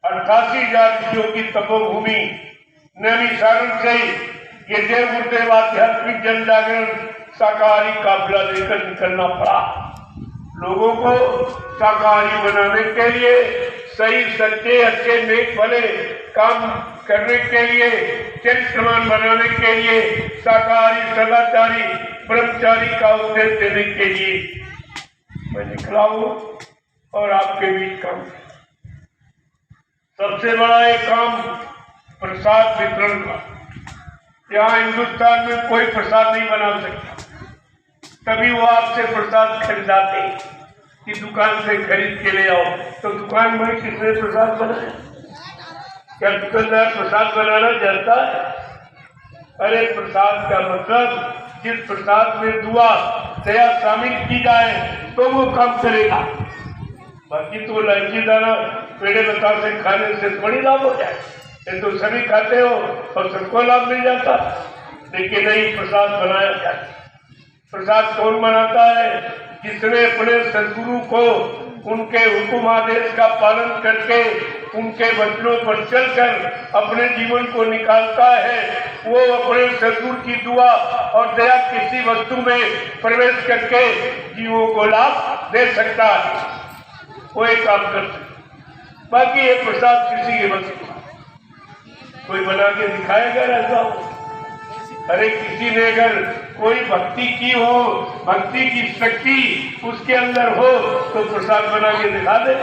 88 जातियों की तपोभूमि नैमिषारण्य से ये देव गुरुदेव आध्यात्मिक जन जागरण शाकाहारी काफिला लेकर निकलना पड़ा। लोगों को शाकाहारी बनाने के लिए, सही सच्चे अच्छे नेक भले काम करने के लिए, चरित्रवान बनाने के लिए, शाकाहारी सदाचारी ब्रह्मचारी का उपदेश देने के लिए मैं निकला हूँ और आपके बीच काम। सबसे बड़ा एक काम प्रसाद वितरण का। यहाँ हिंदुस्तान में कोई प्रसाद नहीं बना सकता, तभी वो आपसे प्रसाद खरीदाते कि दुकान से खरीद के ले आओ। तो दुकान में किसने प्रसाद बनाया? क्या दुकानदार प्रसाद बनाना जानता है? अरे प्रसाद का मतलब जिस प्रसाद में दुआ दया शामिल की जाए तो वो काम करेगा। बाकी तो इलायची दाना पेड़े बता से खाने से थोड़ी लाभ हो जाए। ये तो सभी खाते हो और सबको लाभ मिल जाता, लेकिन नहीं, प्रसाद बनाया जाए। प्रसाद कौन बनाता है? जिसने अपने सदगुरु को उनके हुक्म आदेश का पालन करके उनके वचनों पर चलकर अपने जीवन को निकालता है, वो अपने सदगुरु की दुआ और दया किसी वस्तु में प्रवेश करके जीवों को लाभ दे सकता है। वो एक काम कर सकता। बाकी ये प्रसाद किसी के बस कोई बना के दिखाएगा ऐसा हो? अरे किसी ने अगर कोई भक्ति की हो, भक्ति की शक्ति उसके अंदर हो तो प्रसाद बना के दिखा दे।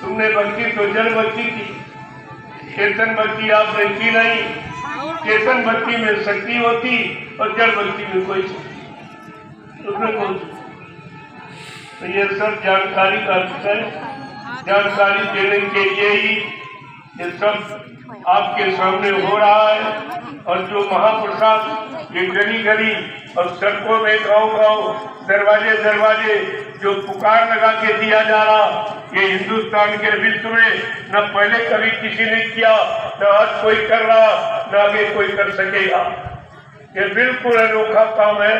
तुमने भक्ति तो जड़ भक्ति की, कीर्तन भक्ति आपने की नहीं। कीर्तन भक्ति में शक्ति होती और जड़ भक्ति में कोई शक्ति, उसमें कौन? तो ये सब जानकारी का विषय, जानकारी देने के लिए ही ये सब आपके सामने हो रहा है। और जो महाप्रसाद ये गली गली और सड़कों में गांव गांव दरवाजे दरवाजे जो पुकार लगा के दिया जा रहा, ये हिंदुस्तान के विश्व में न पहले कभी किसी ने किया, न आज कोई कर रहा, न आगे कोई कर सकेगा। ये बिल्कुल अनोखा काम है।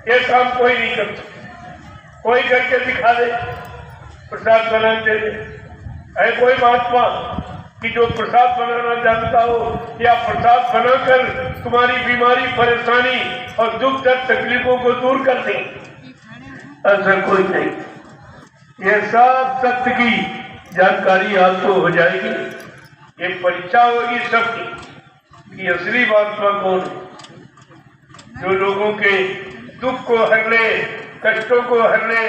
ये काम कोई नहीं कर सकता। कोई करके दिखा दे प्रसाद बनाते है कोई महात्मा कि जो प्रसाद बनाना जानता हो या प्रसाद बनाकर तुम्हारी बीमारी परेशानी और दुख दर्द तकलीफों को दूर कर दे? ऐसा कोई नहीं। ये सब सत्य की जानकारी आपको हो जाएगी। ये परीक्षा होगी सबकी कि असली महात्मा कौन, जो लोगों के दुख को हर ले, कष्टों को हर ले,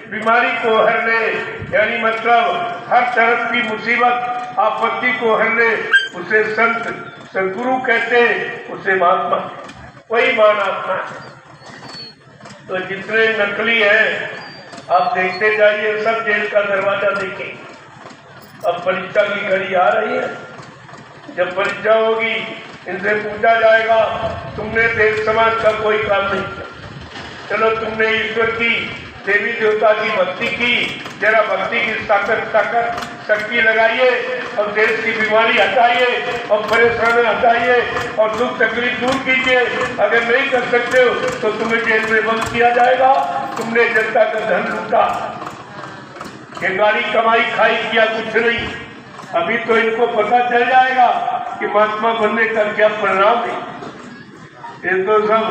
बीमारी को हर ले, यानी मतलब हर तरफ की मुसीबत आपत्ति को हर ले, उसे संत सदगुरु कहते हैं, उसे महात्मा, वही महान आत्मा है। तो जितने नकली हैं आप देखते जाइए, सब जेल का दरवाजा देखें। अब परीक्षा की घड़ी आ रही है, जब परीक्षा होगी इनसे पूछा जाएगा तुमने देश समाज का कोई काम नहीं किया, चलो तुमने ईश्वर की देवी देवता की भक्ति की, जरा भक्ति की ताकत शक्ति लगाइए और देश की बीमारी हटाइए और परेशानी हटाइए और दुख तकलीफ दूर कीजिए। अगर नहीं कर सकते हो तो तुम्हें जेल में बंद किया जाएगा। तुमने जनता का धन लूटा, ये गाड़ी कमाई खाई किया कुछ नहीं। अभी तो इनको पता चल जाएगा कि महात्मा बनने का क्या परिणाम है। ये तो सब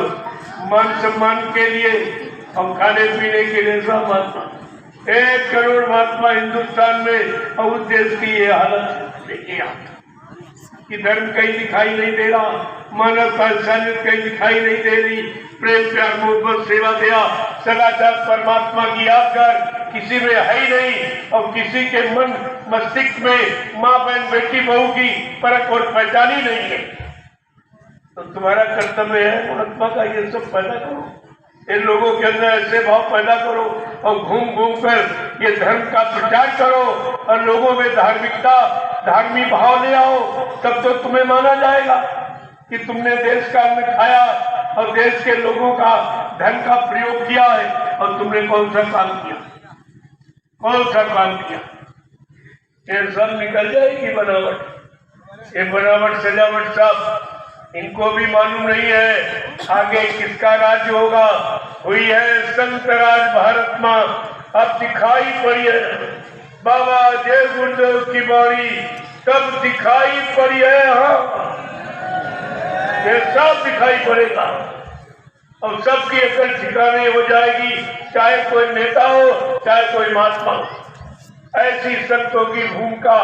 मान सम्मान के लिए और खाने पीने के लिए सब महात्मा, 1 करोड़ महात्मा हिंदुस्तान में, और उस देश की ये हालत देखिए आप कि धर्म कहीं दिखाई नहीं दे रहा, मानवता इंसानियत कहीं दिखाई नहीं दे रही। प्रेम प्यार मोहब्बत सेवा दया सदाचार परमात्मा की याद कर किसी में है ही नहीं, और किसी के मन मस्तिष्क में माँ बहन बेटी बहू की परख और पहचान ही नहीं है। तो तुम्हारा कर्तव्य है महात्मा का ये सब पैदा करो, इन लोगों के अंदर ऐसे भाव पैदा करो और घूम घूम कर ये धर्म का प्रचार करो और लोगों में धार्मिकता धार्मिक भाव ले आओ। तब तो तुम्हें माना जाएगा कि तुमने देश का अन्न खाया और देश के लोगों का धन का प्रयोग किया है और तुमने कौन सा काम किया, कौन सा काम किया? ये सब निकल जाएगी बनावट। ये बनावट सजावट सब इनको भी मालूम नहीं है आगे किसका राज्य होगा। हुई है संत राज भारत माँ, अब दिखाई पड़ी है बाबा जय गुरुदेव की बाणी, तब दिखाई पड़ी है। हाँ, ये सब दिखाई पड़ेगा और सबकी अकल ठिकाने हो जाएगी, चाहे कोई नेता हो चाहे कोई महात्मा हो। ऐसी संतों की भूमिका,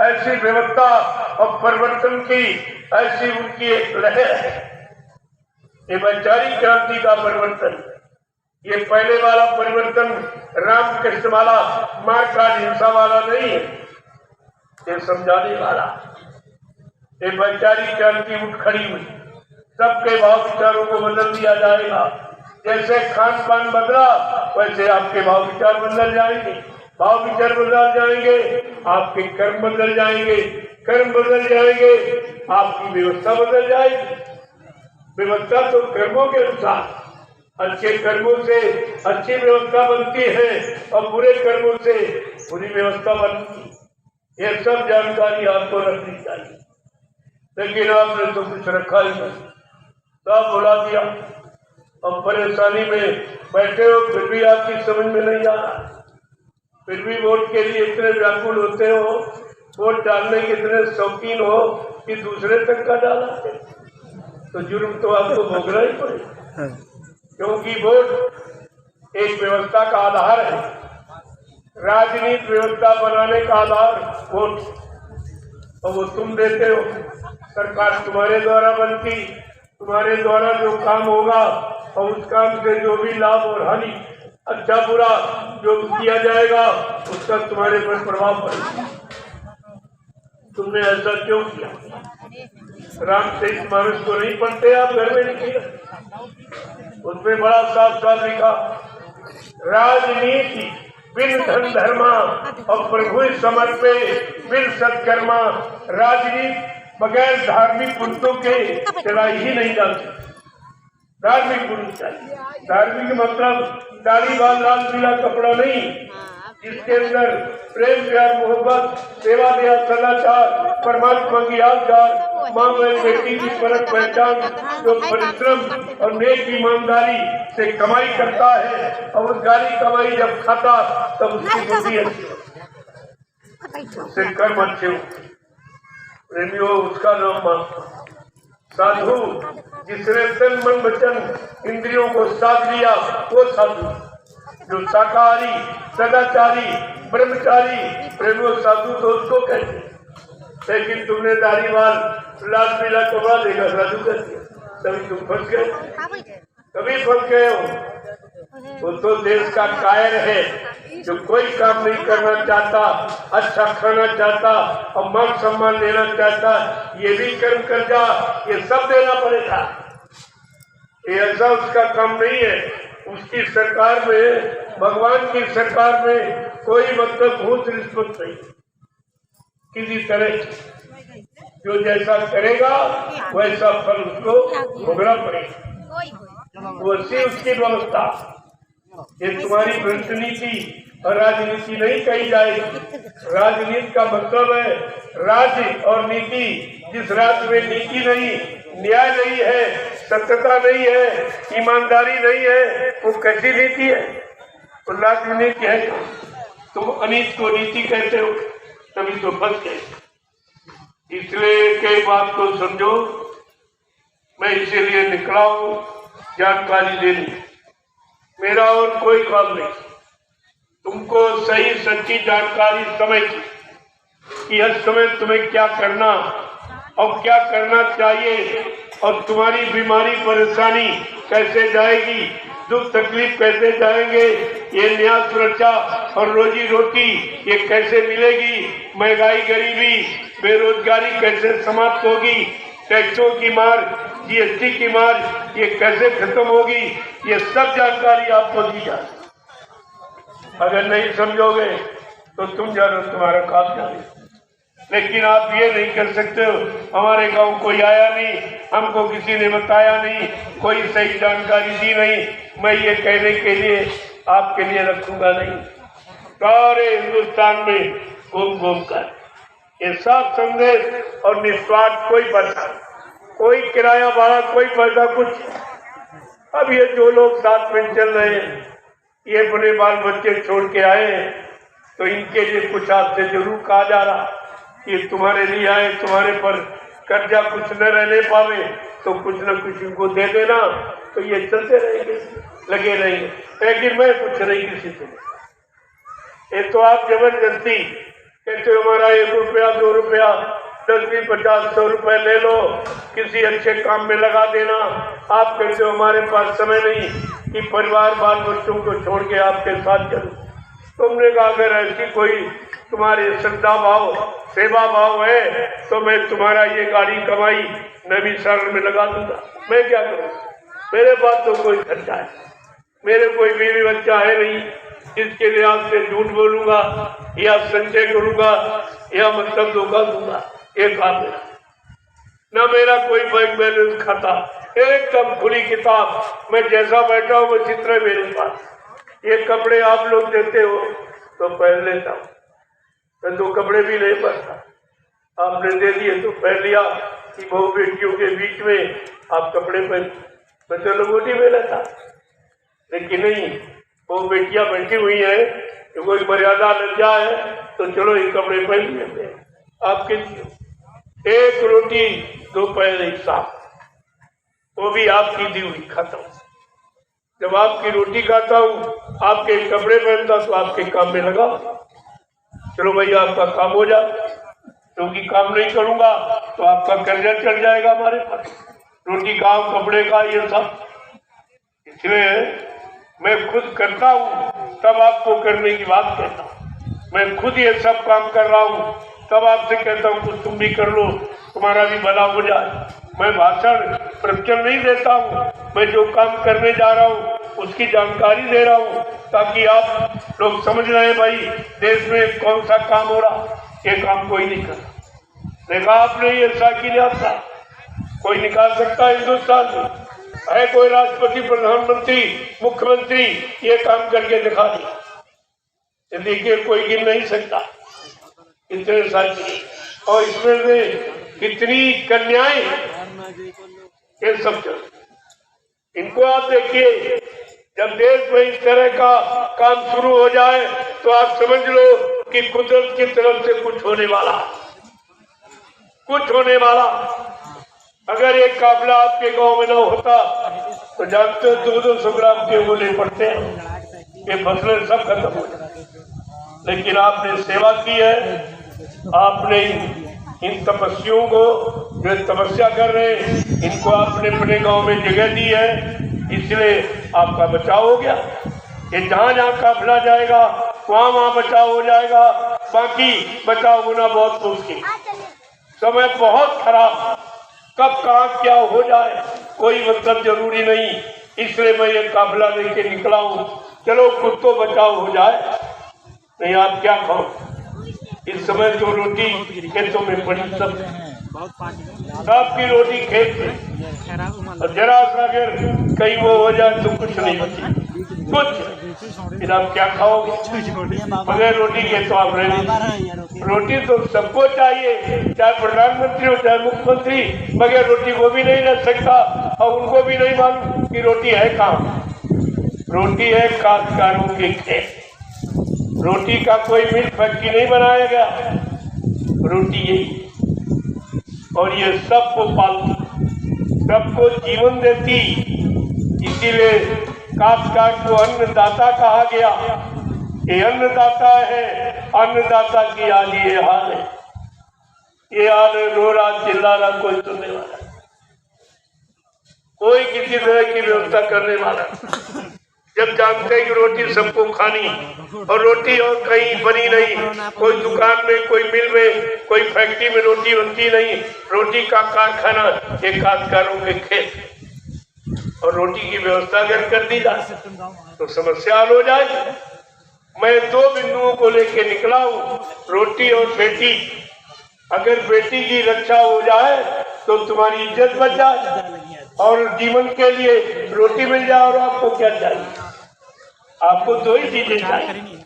ऐसी व्यवस्था और परिवर्तन की ऐसी उनकी एक लहर है। ये वैचारिक क्रांति का परिवर्तन, ये पहले वाला परिवर्तन राम कृष्ण वाला मार का हिंसा वाला नहीं है, ये समझाने वाला। ये वैचारिक क्रांति उठ खड़ी हुई, सबके भाव विचारों को बदल दिया जाएगा। जैसे खान पान बदला वैसे आपके भाव विचार बदल जाएंगे, भाव विचार बदल जाएंगे, आपके कर्म बदल जाएंगे, कर्म बदल जाएंगे, आपकी व्यवस्था बदल जाएगी। व्यवस्था तो कर्मों के अनुसार, अच्छे कर्मों से अच्छी व्यवस्था बनती है और बुरे कर्मों से बुरी व्यवस्था बनती है। ये सब जानकारी आपको रखनी चाहिए, लेकिन आपने तो कुछ रखा ही नहीं, सब भुला दिया। अब परेशानी में बैठे हो फिर भी आपकी समझ में नहीं आ रहा, फिर भी वोट के लिए इतने व्याकुल होते हो, वोट डालने के इतने शौकीन हो कि दूसरे तक का डालते, तो जुर्म तो आपको भोगना ही पड़ेगा। क्योंकि वोट एक व्यवस्था का आधार है, राजनीतिक व्यवस्था बनाने का आधार वोट, और वो तुम देते हो। सरकार तुम्हारे द्वारा बनती, तुम्हारे द्वारा जो काम होगा और उस काम से जो भी लाभ और हानि, अच्छा बुरा जो किया जाएगा उसका तुम्हारे पर प्रभाव पड़ेगा। तुमने ऐसा क्यों किया? रामचरित मानस को नहीं पढ़ते आप घर में लिखिए, उसमें बड़ा साफ साफ लिखा, राजनीति बिन धन धर्मा और प्रभु समर्पे बिन सत्कर्मा। राजनीति बगैर धार्मिक पुरुषों के चलाई ही नहीं जा सकती। धार्मिक पुरुष चाहिए। धार्मिक मतलब दाढ़ी बाल लाल पीला कपड़ा नहीं, जिसके अंदर प्रेम प्यार मोहब्बत सेवा दया सदाचार परमात्मा की यादगार माँ बहन बेटी की परख पहचान, जो परिश्रम और नेक ईमानदारी से कमाई करता है और उस गाली कमाई जब खाता तब उसकी बुद्धि अच्छी होती, उससे कर्म अच्छे होते, प्रेमियों उसका नाम मानता। साधु जिसने तन मन वचन इंद्रियों को साध लिया वो साधु। जो शाकाहारी सदाचारी ब्रह्मचारी प्रेमियों साधु तो उसको कहते, लेकिन तुमने दाढ़ी बाल लाल पीला कपड़ा देखा साधु कर दिया, तभी तुम फंस गए, कभी फंस गए हो। वो तो देश का कायर है जो कोई काम नहीं करना चाहता, अच्छा खाना चाहता और मान सम्मान लेना चाहता, ये भी कर्म कर जा, ये सब देना पड़ेगा। ये ऐसा उसका काम नहीं है। उसकी सरकार में, भगवान की सरकार में कोई मतलब घूस रिश्वत नहीं किसी तरह। जो जैसा करेगा वैसा फल उसको भोगना पड़ेगा, वैसी उसकी व्यवस्था। ये तुम्हारी भ्रष्ट नीति और राजनीति नहीं कही जाएगी। राजनीति का मतलब है राज्य और नीति। जिस राज्य में नीति नहीं, न्याय नहीं है, सत्यता नहीं है, ईमानदारी नहीं है, वो कैसी नीति है? तो राजनीति है। तुम अनीति को नीति कहते हो, तभी तो फंस गए। इसलिए कई बात को समझो, मैं इसीलिए निकला हूँ जानकारी देने, मेरा और कोई काम नहीं। तुमको सही सच्ची जानकारी समझ कि हर समय तुम्हें क्या करना और क्या करना चाहिए, और तुम्हारी बीमारी परेशानी कैसे जाएगी, दुख तकलीफ कैसे जाएंगे, ये न्याय सुरक्षा और रोजी रोटी ये कैसे मिलेगी, महंगाई गरीबी बेरोजगारी कैसे समाप्त होगी, टैक्सों की मार जीएसटी की मार ये कैसे खत्म होगी, ये सब जानकारी आपको दी जाए। अगर नहीं समझोगे तो तुम जानो, तुम्हारा काम जाने। लेकिन आप ये नहीं कर सकते हो हमारे गांव कोई आया नहीं, हमको किसी ने बताया नहीं, कोई सही जानकारी दी नहीं, मैं ये कहने के लिए आपके लिए रखूंगा नहीं। सारे हिंदुस्तान में घूम घूम कर ये साफ संदेश और निस्वार्थ, कोई पैसा, कोई किराया भाड़ा, कोई पैसा कुछ। अब ये जो लोग साथ में चल रहे हैं, ये अपने बाल बच्चे छोड़ के आए हैं, तो इनके लिए कुछ आपसे जरूर कहा जा रहा, ये तुम्हारे लिए आए, तुम्हारे पर कर्जा कुछ न रहने पावे तो कुछ न कुछ इनको दे देना, तो ये चलते रहेंगे, लगे रहेंगे। लेकिन मैं कुछ नहीं किसी से, ये तो आप जबरदस्ती कहते हो हमारा 1 रुपया 2 रुपया 10 20 50 100 रुपए ले लो, किसी अच्छे काम में लगा देना। आप कहते हो हमारे पास समय नहीं कि परिवार बाल बच्चों को छोड़ के आपके साथ चलो। तुमने कहा अगर ऐसी कोई तुम्हारी श्रद्धा भाव सेवा भाव है तो मैं तुम्हारा ये गाड़ी कमाई नवी शरण में लगा दूंगा। मैं क्या करूँ, मेरे पास तो कोई खर्चा है, मेरे कोई बीवी बच्चा है नहीं जिसके लिए आपसे झूठ बोलूंगा या संचय करूंगा या मतलब धोखा दूंगा। एक काम है न मेरा कोई बैंक बैलेंस खाता, एकदम खुली किताब, मैं जैसा बैठा हूँ वो चित्र है मेरे पास। ये कपड़े आप लोग देते हो तो पहन लेता हूँ, मैं 2 कपड़े भी नहीं पहनता, आपने दे दिए तो पहन लिया कि बहु बेटियों के बीच में आप कपड़े पहन, मैं तो लंगोटी में रहता। लेकिन नहीं, वो बेटियां बैठी हुई है तो कोई मर्यादा लज्जा है तो चलो ये कपड़े पहन लेते हैं आपके लिए। 1 रोटी दोपहर हिसाब, वो भी आपकी दी हुई खत्म। जब आपकी रोटी खाता हूँ, आपके कपड़े पहनता तो आपके काम में लगा, चलो भैया आपका काम हो जाए, क्योंकि काम नहीं करूंगा तो आपका कर्जा चढ़ जाएगा हमारे पास, रोटी का कपड़े का ये सब। इसलिए मैं खुद करता हूँ तब आपको करने की बात कहता हूँ, मैं खुद ये सब काम कर रहा हूँ तब आपसे कहता हूँ कुछ तुम भी कर लो, तुम्हारा भी भला हो जाए। मैं भाषण प्रवचन नहीं देता हूँ, मैं जो काम करने जा रहा हूँ उसकी जानकारी दे रहा हूँ ताकि आप लोग समझ रहे हैं भाई देश में कौन सा काम हो रहा, ये काम कोई नहीं कर देखा आपने, ये साइकिल यात्रा कोई निकाल सकता है हिंदुस्तान में? है कोई राष्ट्रपति प्रधानमंत्री मुख्यमंत्री ये काम करके दिखा दिया? देखिए कोई गिन नहीं सकता इतने साइकिल, और इसमें से कितनी कन्याएं ये सब चल। इनको आप देखिए, जब देश में इस तरह का काम शुरू हो जाए तो आप समझ लो कि कुदरत की तरफ से कुछ होने वाला, कुछ होने वाला। अगर एक काफिला आपके गांव में न होता तो जानते हो 200 ग्राम के गोले पड़ते हैं, ये फसलें सब खत्म हो जाती। लेकिन आपने सेवा की है, आपने इन तपस्वियों को जो तपस्या कर रहे हैं इनको आपने अपने गांव में जगह दी है, इसलिए आपका बचाव हो गया। ये जहाँ जहाँ काफिला जाएगा वहाँ बचाव हो जाएगा, बाकी बचाव होना बहुत मुश्किल। समय बहुत खराब, कब कहाँ क्या हो जाए कोई मतलब जरूरी नहीं, इसलिए मैं ये काफिला लेके निकला हूँ। चलो कुछ तो बचाव हो जाए, नहीं आप क्या खाओ। इस समय जो रोटी खेतों में पड़ी सबकी रोटी खेत में, और जरा सा अगर कहीं वो हो जाए तो कुछ नहीं बची कुछ, फिर आप क्या खाओगे? बगैर रोटी के तो आप रह, रोटी तो सबको चाहिए, चाहे प्रधानमंत्री हो चाहे मुख्यमंत्री, बगैर रोटी वो भी नहीं रह सकता। और उनको भी नहीं मालूम कि रोटी है कहाँ, रोटी है काश्तकारों के खेत। रोटी का कोई मिल फैक्ट्री नहीं बनाया गया, रोटी यही, और ये सबको पालती, सबको जीवन देती, इसीलिए काश्तकार को अन्नदाता कहा गया। ये अन्नदाता है, अन्नदाता की आज ये हाल है, ये हाल रो रहा चिल्ला रहा, कोई सुनने वाला, कोई किसी तरह की व्यवस्था करने वाला। जब जानते हैं कि रोटी सबको खानी, और रोटी और कहीं बनी नहीं, कोई दुकान में कोई मिल में कोई फैक्ट्री में रोटी बनती नहीं, रोटी का कारखाना एक काश्तकारों के खेत, और रोटी की व्यवस्था अगर कर दी जाए तो समस्या हल हो जाएगी। मैं 2 बिंदुओं को लेके निकला हूँ, रोटी और बेटी। अगर बेटी की रक्षा हो जाए तो तुम्हारी इज्जत बच जाए और जीवन के लिए रोटी मिल जाए। और आपको क्या चाहिए? आपको दो ही चीजें चाहिए,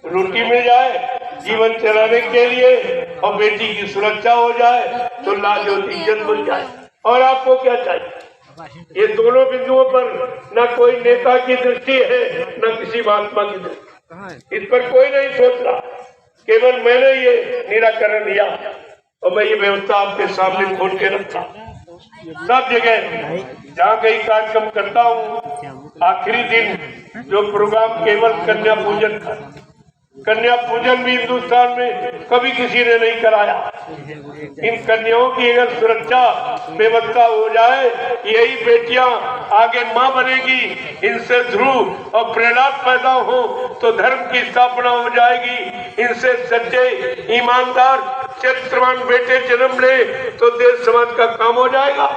रोटी मिल जाए जीवन चलाने के लिए और बेटी की सुरक्षा हो जाए तो लाज और इज्जत बच जाए। और आपको क्या चाहिए? ये दोनों बिंदुओं पर न कोई नेता की दृष्टि है न किसी महात्मा की दृष्टि। इस पर कोई नहीं सोच रहा, केवल मैंने ये निराकरण लिया और मैं ये व्यवस्था आपके सामने खोल के रखा। सब जगह जहाँ कहीं कार्यक्रम करता हूँ, आखिरी दिन जो प्रोग्राम केवल कन्या पूजन था, कन्या पूजन भी हिंदुस्तान में कभी किसी ने नहीं कराया। इन कन्याओं की अगर सुरक्षा व्यवस्था हो जाए, यही बेटियां आगे मां बनेगी, इनसे ध्रुव और प्रेरणा पैदा हो तो धर्म की स्थापना हो जाएगी। इनसे सच्चे ईमानदार चरित्रवान बेटे जन्म ले तो देश समाज का काम हो जाएगा।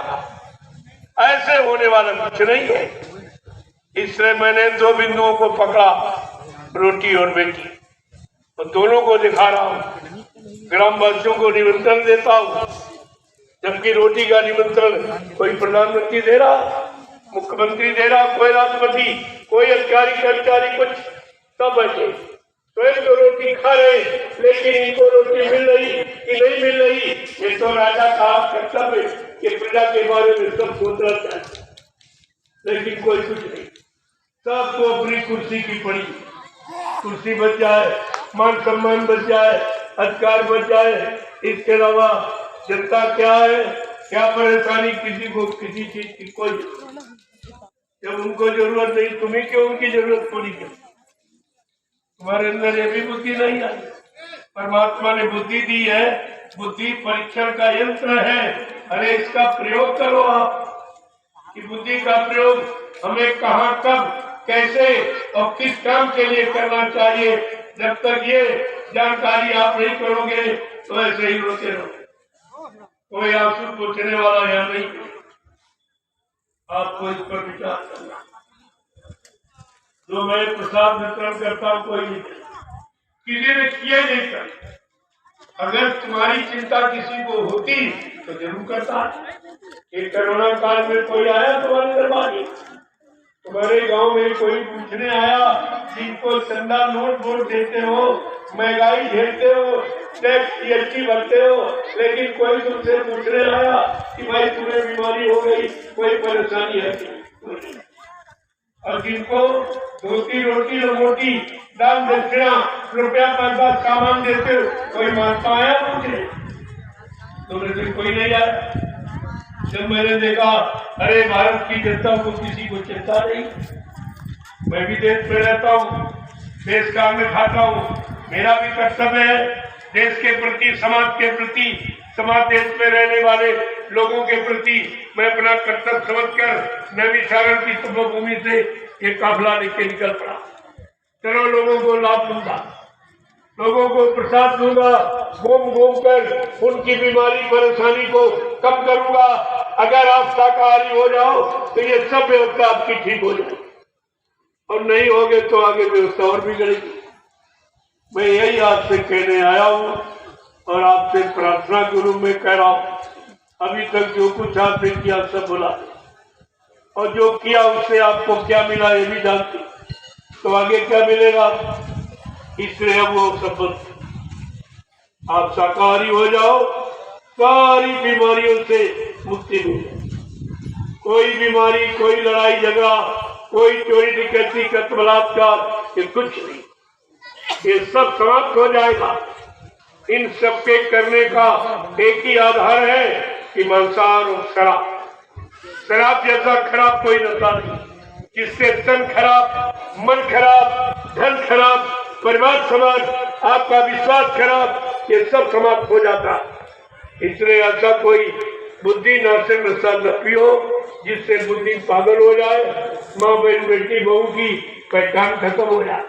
ऐसे होने वाला कुछ नहीं है। इसलिए मैंने दो बिंदुओं को पकड़ा, रोटी और बेटी, और दोनों को दिखा रहा हूँ। ग्रामवासियों को निमंत्रण देता हूँ, जबकि रोटी का निमंत्रण कोई प्रधानमंत्री दे रहा, मुख्यमंत्री दे रहा, कोई राष्ट्रपति, कोई अधिकारी कर्मचारी, कुछ सब बैठे स्वयं तो रोटी खा रहे, लेकिन इनको रोटी मिल रही कि नहीं मिल रही, ये तो राजा का कर्तव्य कि प्रजा के बारे में सब सोचना चाहिए। लेकिन कोई कुछ नहीं, सबको अपनी कुर्सी की पड़ी, कुर्सी बच जाए, मान सम्मान बच जाए, अधिकार बच जाए। इसके अलावा जनता क्या है, क्या परेशानी, किसी को किसी चीज की कोई, जब उनको जरूरत नहीं, तुम्हें क्यों उनकी जरूरत पड़ी? क्यों तुम्हारे अंदर ये भी बुद्धि नहीं आई? परमात्मा ने बुद्धि दी है, बुद्धि परीक्षण का यंत्र है। अरे इसका प्रयोग करो आप, कि बुद्धि का प्रयोग हमें कहाँ, कब, कैसे और किस काम के लिए करना चाहिए। जब तक ये जानकारी आप नहीं करोगे तो ऐसे ही रोते रहोगे। कोई आपसे पूछने वाला यहाँ नहीं, आपको इस पर विचार करना। जो मैं प्रसाद वितरण करता हूँ, कोई नहीं, किसी ने किया नहीं कर। अगर तुम्हारी चिंता किसी को होती तो जरूर करता। एक कोरोना काल में कोई आया तुम्हारे दरबार में, तुम्हारे गांव में कोई पूछने आया, जिनको चंदा नोट वोट देते हो, महंगाई झेलते हो, टैक्स जीएसटी भरते हो, लेकिन कोई तुमसे पूछने आया कि भाई तुम्हें बीमारी हो गई, कोई परेशानी है? और जिनको धोती रोटी और मोटी दान दक्षिणा रुपया पैसा सामान देते हो, कोई मानता आया मुझे? तुम्हें से कोई नहीं आया। जब मैंने देखा अरे भारत की जनता को किसी को चिंता नहीं, मैं भी देश में रहता हूँ, देश का अन्न खाता हूँ, मेरा भी कर्तव्य है देश के प्रति, समाज के प्रति, समाज देश में रहने वाले लोगों के प्रति मैं अपना कर्तव्य समझकर नैमिषारण की तपोभूमि से एक काफिला लेके निकल पड़ा। चलो लोगों को लाभ दूंगा, लोगों को प्रसाद दूंगा, घूम घूम कर उनकी बीमारी परेशानी को कम करूंगा। अगर आप शाकाहारी हो जाओ तो ये सब व्यवस्था आपकी ठीक हो जाएगी, और नहीं होगे तो आगे व्यवस्था और बिगड़ेगी। मैं यही आपसे कहने आया हूँ और आपसे प्रार्थना के रूप में कह रहा हूँ, अभी तक जो कुछ आपने किया सब भुला, और जो किया उससे आपको क्या मिला ये भी जानते, तो आगे क्या मिलेगा? इसलिए अब वो सब आप शाकाहारी हो जाओ, सारी बीमारियों से मुक्ति मिले। कोई बीमारी, कोई लड़ाई झगड़ा, कोई चोरी डकैती का बलात्कार, ये कुछ नहीं, ये सब समाप्त हो जाएगा। इन सब के करने का एक ही आधार है कि मांसाहार और शराब। शराब जैसा खराब कोई नशा नहीं, जिससे तन खराब, मन खराब, धन खराब, परिवार समाज, आपका विश्वास खराब, ये सब समाप्त हो जाता। इसलिए ऐसा कोई बुद्धि नाशक नशा न पियो जिससे बुद्धि पागल हो जाए, माँ बहन बेटी बहू की पहचान खत्म हो जाए।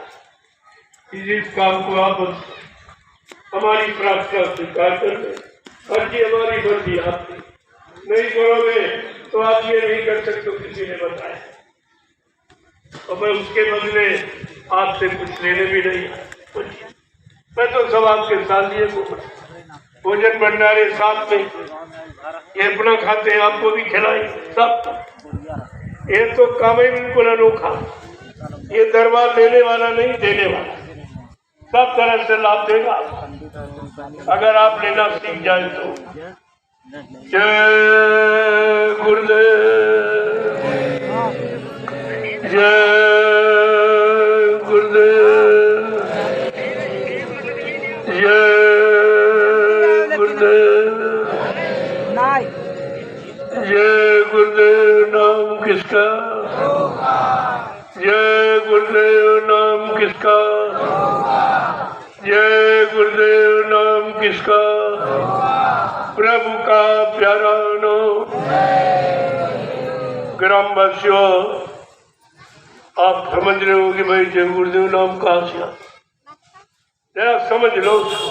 इस काम को आप हमारी प्रार्थना स्वीकार कर लें, अर्जी हमारी मर्जी आपकी। नहीं करोगे तो आप ये नहीं कर सकते, किसी ने बताया, और मैं उसके बदले आपसे कुछ लेने भी नहीं, मैं तो सब आपके साथ लिए भोजन भंडारे साथ में, ये अपना खाते हैं, आपको भी खिलाए सब। ये तो काम ही बिल्कुल अनोखा। ये दरबार लेने वाला नहीं, देने वाला, सब तरह से लाभ देगा अगर आप लेना सीख जाए तो। जय गुरुदेव, जय गुरुदेव, जय गुरुदेव, जय गुरुदेव। नाम किसका? जय गुरुदेव। नाम किसका? जय गुरुदेव। नाम किसका? प्रभु का प्यारा नाम। ग्रामवासियों, आप समझ रहे हो कि भाई जय गुरुदेव नाम कहाँ से? जरा समझ लो उसको।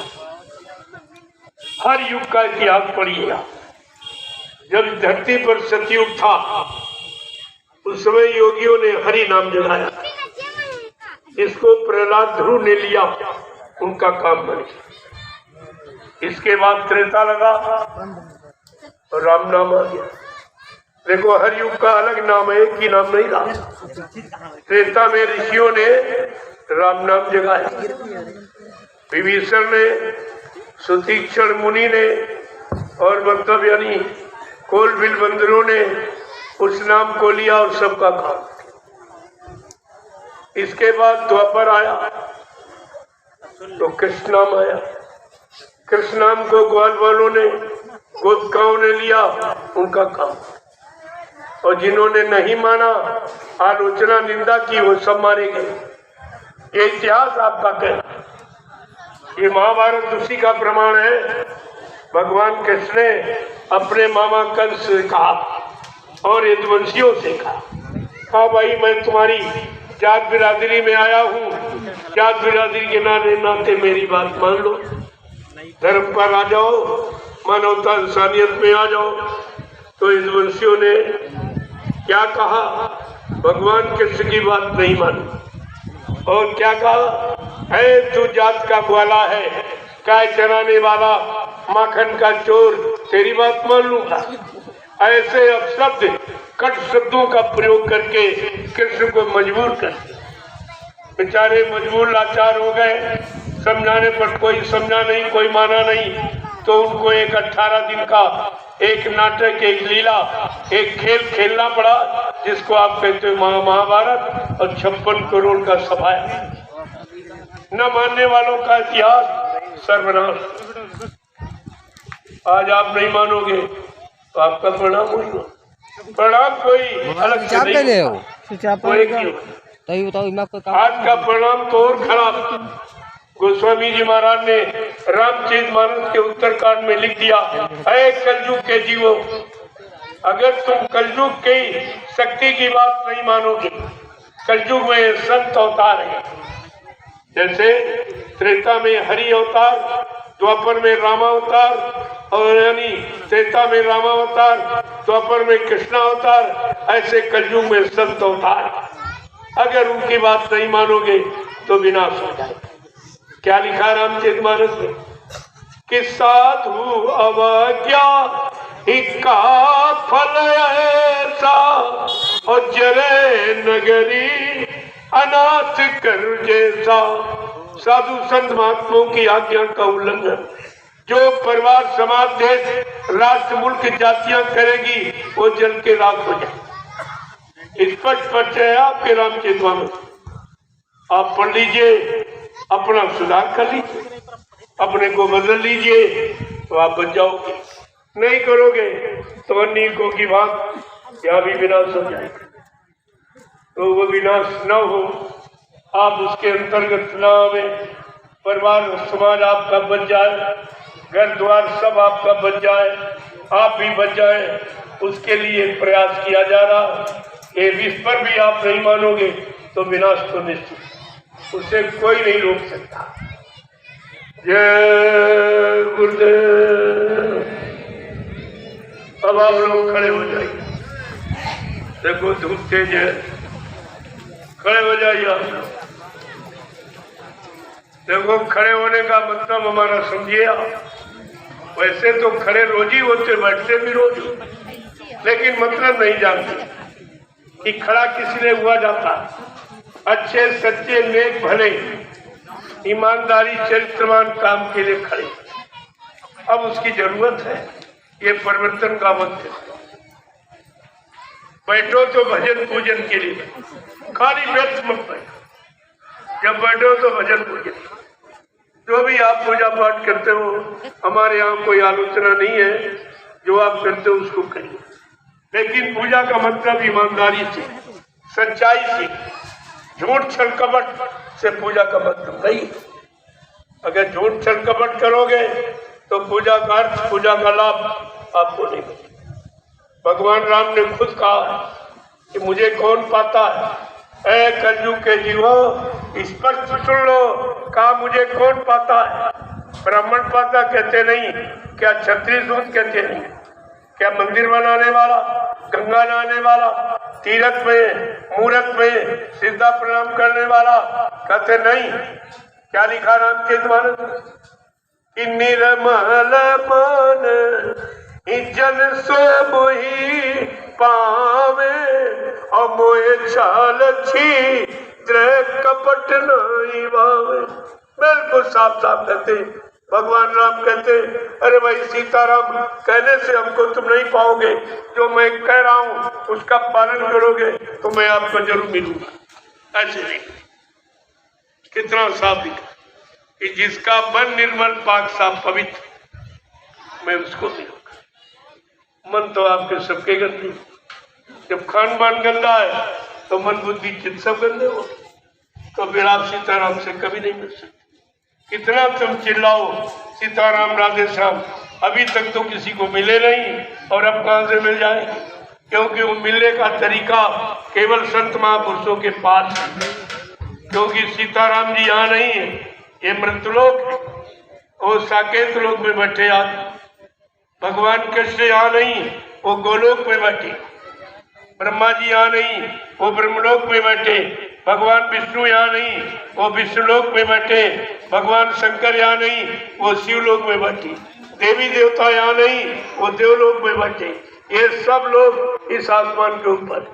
हर युग का इतिहास पढ़िएगा। जब धरती पर सतयुग था उस समय योगियों ने हरि नाम जगाया। इसको प्रहलाद ध्रुव ने लिया, उनका काम बन गया। इसके बाद त्रेता लगा और राम नाम आ गया। देखो, हर युग का अलग नाम है, एक ही नाम नहीं रहा। त्रेता में ऋषियों ने राम नाम जगाया, विभीषण ने, सुतीक्षण मुनि ने और मतलब यानी कोल बिल बंदरों ने उस नाम को लिया और सबका काम। इसके बाद द्वापर आया तो कृष्ण नाम आया। कृष्ण नाम को ग्वाल वालों ने, गोपिकाओं ने लिया, उनका काम। और जिन्होंने नहीं माना, आलोचना निंदा की, वो सब मारे गए। ये इतिहास आपका कहना, ये महाभारत उसी का प्रमाण है। भगवान कृष्ण ने अपने मामा कंस से कहा और यदुवंशियों से कहा, भाई मैं तुम्हारी जात बिरादरी में आया हूँ, जात बिरादरी के नाते मेरी बात मान लो, धर्म पर आ जाओ, मानवता इंसानियत में आ जाओ। तो यदुवंशियों ने क्या कहा? भगवान कृष्ण की बात नहीं मानी और क्या कहा? है तू जात का ग्वाला है, गाय चराने वाला, माखन का चोर, तेरी बात मान लूंगा। ऐसे अपशब्द, कट शब्दों का प्रयोग करके कृष्ण को मजबूर कर। बेचारे मजबूर लाचार हो गए। समझाने पर कोई समझा नहीं, कोई माना नहीं। तो उनको एक 18 दिन का एक नाटक, एक लीला, एक खेल खेलना पड़ा, जिसको आप कहते हो महाभारत, और 56 करोड़ का सफाया। न मानने वालों का इतिहास सर्वनाश। आज आप नहीं मानोगे तो आपका परिणाम होगा। परिणाम कोई अलग से नहीं होगा। आज का परिणाम तो और खराब। गोस्वामी जी महाराज ने रामचरितमानस के उत्तरकांड में लिख दिया, ऐ कलयुग के जीवो, अगर तुम कलयुग की शक्ति की बात नहीं मानोगे, कलयुग में संत अवतार है। जैसे त्रेता में हरि अवतार, द्वापर में रामावतार, और यानी त्रेता में रामावतार, द्वापर में कृष्ण अवतार, ऐसे कलयुग में संत अवतार। अगर उनकी बात नहीं मानोगे तो विनाश हो जाएगा। क्या लिखा रामचरितमानस में? कि साधु अवज्ञा का फल ऐसा, और जरे नगरी अनाथ कर जैसा। साधु संत महात्माओं की आज्ञा का उल्लंघन जो परिवार, समाज, देश, राष्ट्र, मुल्क, जातियां करेगी, वो जल के राख हो जाए। स्पष्ट परिचय है आपके रामचरितमानस। आप पढ़ लीजिए, अपना सुधार कर लीजिए, अपने को बदल लीजिए, तो आप बच जाओगे। नहीं करोगे तो अनेकों की बात यहाँ भी विनाश हो जाएगा। तो वो विनाश न हो, आप उसके अंतर्गत न आवे, परिवार समाज आपका बच जाए, घर द्वार सब आपका बच जाए, आप भी बच जाए, उसके लिए प्रयास किया जा रहा। ये इस पर भी आप नहीं मानोगे तो विनाश तो निश्चित, उसे कोई नहीं रोक सकता। जय गुरुदेव। अब आप लोग खड़े हो जाइए। देखो धूप तेज है, खड़े हो जाइए आप लोग। देखो खड़े होने का मतलब हमारा समझिए आप। वैसे तो खड़े रोज ही होते, बैठते भी रोज, लेकिन मतलब नहीं जानते कि खड़ा किसी ने हुआ जाता। अच्छे सच्चे नेक भले ईमानदारी चरित्रवान काम के लिए खड़े। अब उसकी जरूरत है, ये परिवर्तन का वक्त है। बैठो तो भजन पूजन के लिए, खाली व्यर्थ मत बैठो। जब बैठो तो भजन पूजन, जो भी आप पूजा पाठ करते हो, हमारे यहाँ कोई आलोचना नहीं है, जो आप करते हो उसको करिए, लेकिन पूजा का मतलब ईमानदारी से, सच्चाई से, झूठ छल कपट से पूजा का मतलब नहीं। अगर झूठ छल कपट करोगे तो पूजा का अर्थ, पूजा का लाभ आपको नहीं मिलेगा। भगवान राम ने खुद कहा कि मुझे कौन पाता है, ऐ कलयुग के जीवो स्पष्ट सुन लो, कहा मुझे कौन पाता है। ब्राह्मण पाता कहते नहीं, क्या क्षत्रिय सूत कहते नहीं, क्या मंदिर बनाने वाला, गंगा नहाने वाला, तीर्थ में मूर्त में सीधा प्रणाम करने वाला कहते नहीं। क्या लिखा राम के द्वारा कि निर्मल मन जन सो मोहि पावे और मोहे चाल छिद्र कपट नहीं भावे। बिल्कुल साफ साफ कहते भगवान राम कहते, अरे भाई सीताराम कहने से हमको तुम नहीं पाओगे, जो मैं कह रहा हूँ उसका पालन करोगे तो मैं आपको जरूर मिलूंगा। ऐसे नहीं, कितना साफ लिखा कि जिसका मन निर्मल पाक साफ पवित्र, मैं उसको मिलूंगा। मन तो आपके सबके गंदे, जब खान पान गंदा है तो मन बुद्धि चित्त सब गंदे हो, तो फिर आप सीताराम से कभी नहीं मिल सकते। कितना तुम चिल्लाओ सीताराम राधे श्याम, अभी तक तो किसी को मिले नहीं, और अब कहां से मिल जाएंगे? क्योंकि वो मिलने का तरीका केवल संत महापुरुषों के पास है। क्योंकि सीताराम जी यहाँ नहीं है, ये मृतलोक है, वो साकेत लोक में बैठे आदमी। भगवान कृष्ण यहाँ नहीं, वो गोलोक में बैठे। ब्रह्मा जी यहाँ नहीं, वो ब्रह्मलोक में बैठे। भगवान विष्णु यहाँ नहीं, वो विष्णुलोक में बैठे। भगवान शंकर यहाँ नहीं, वो शिवलोक में बैठे। देवी देवता यहाँ नहीं, वो देवलोक में बैठे। ये सब लोग इस आसमान के ऊपर,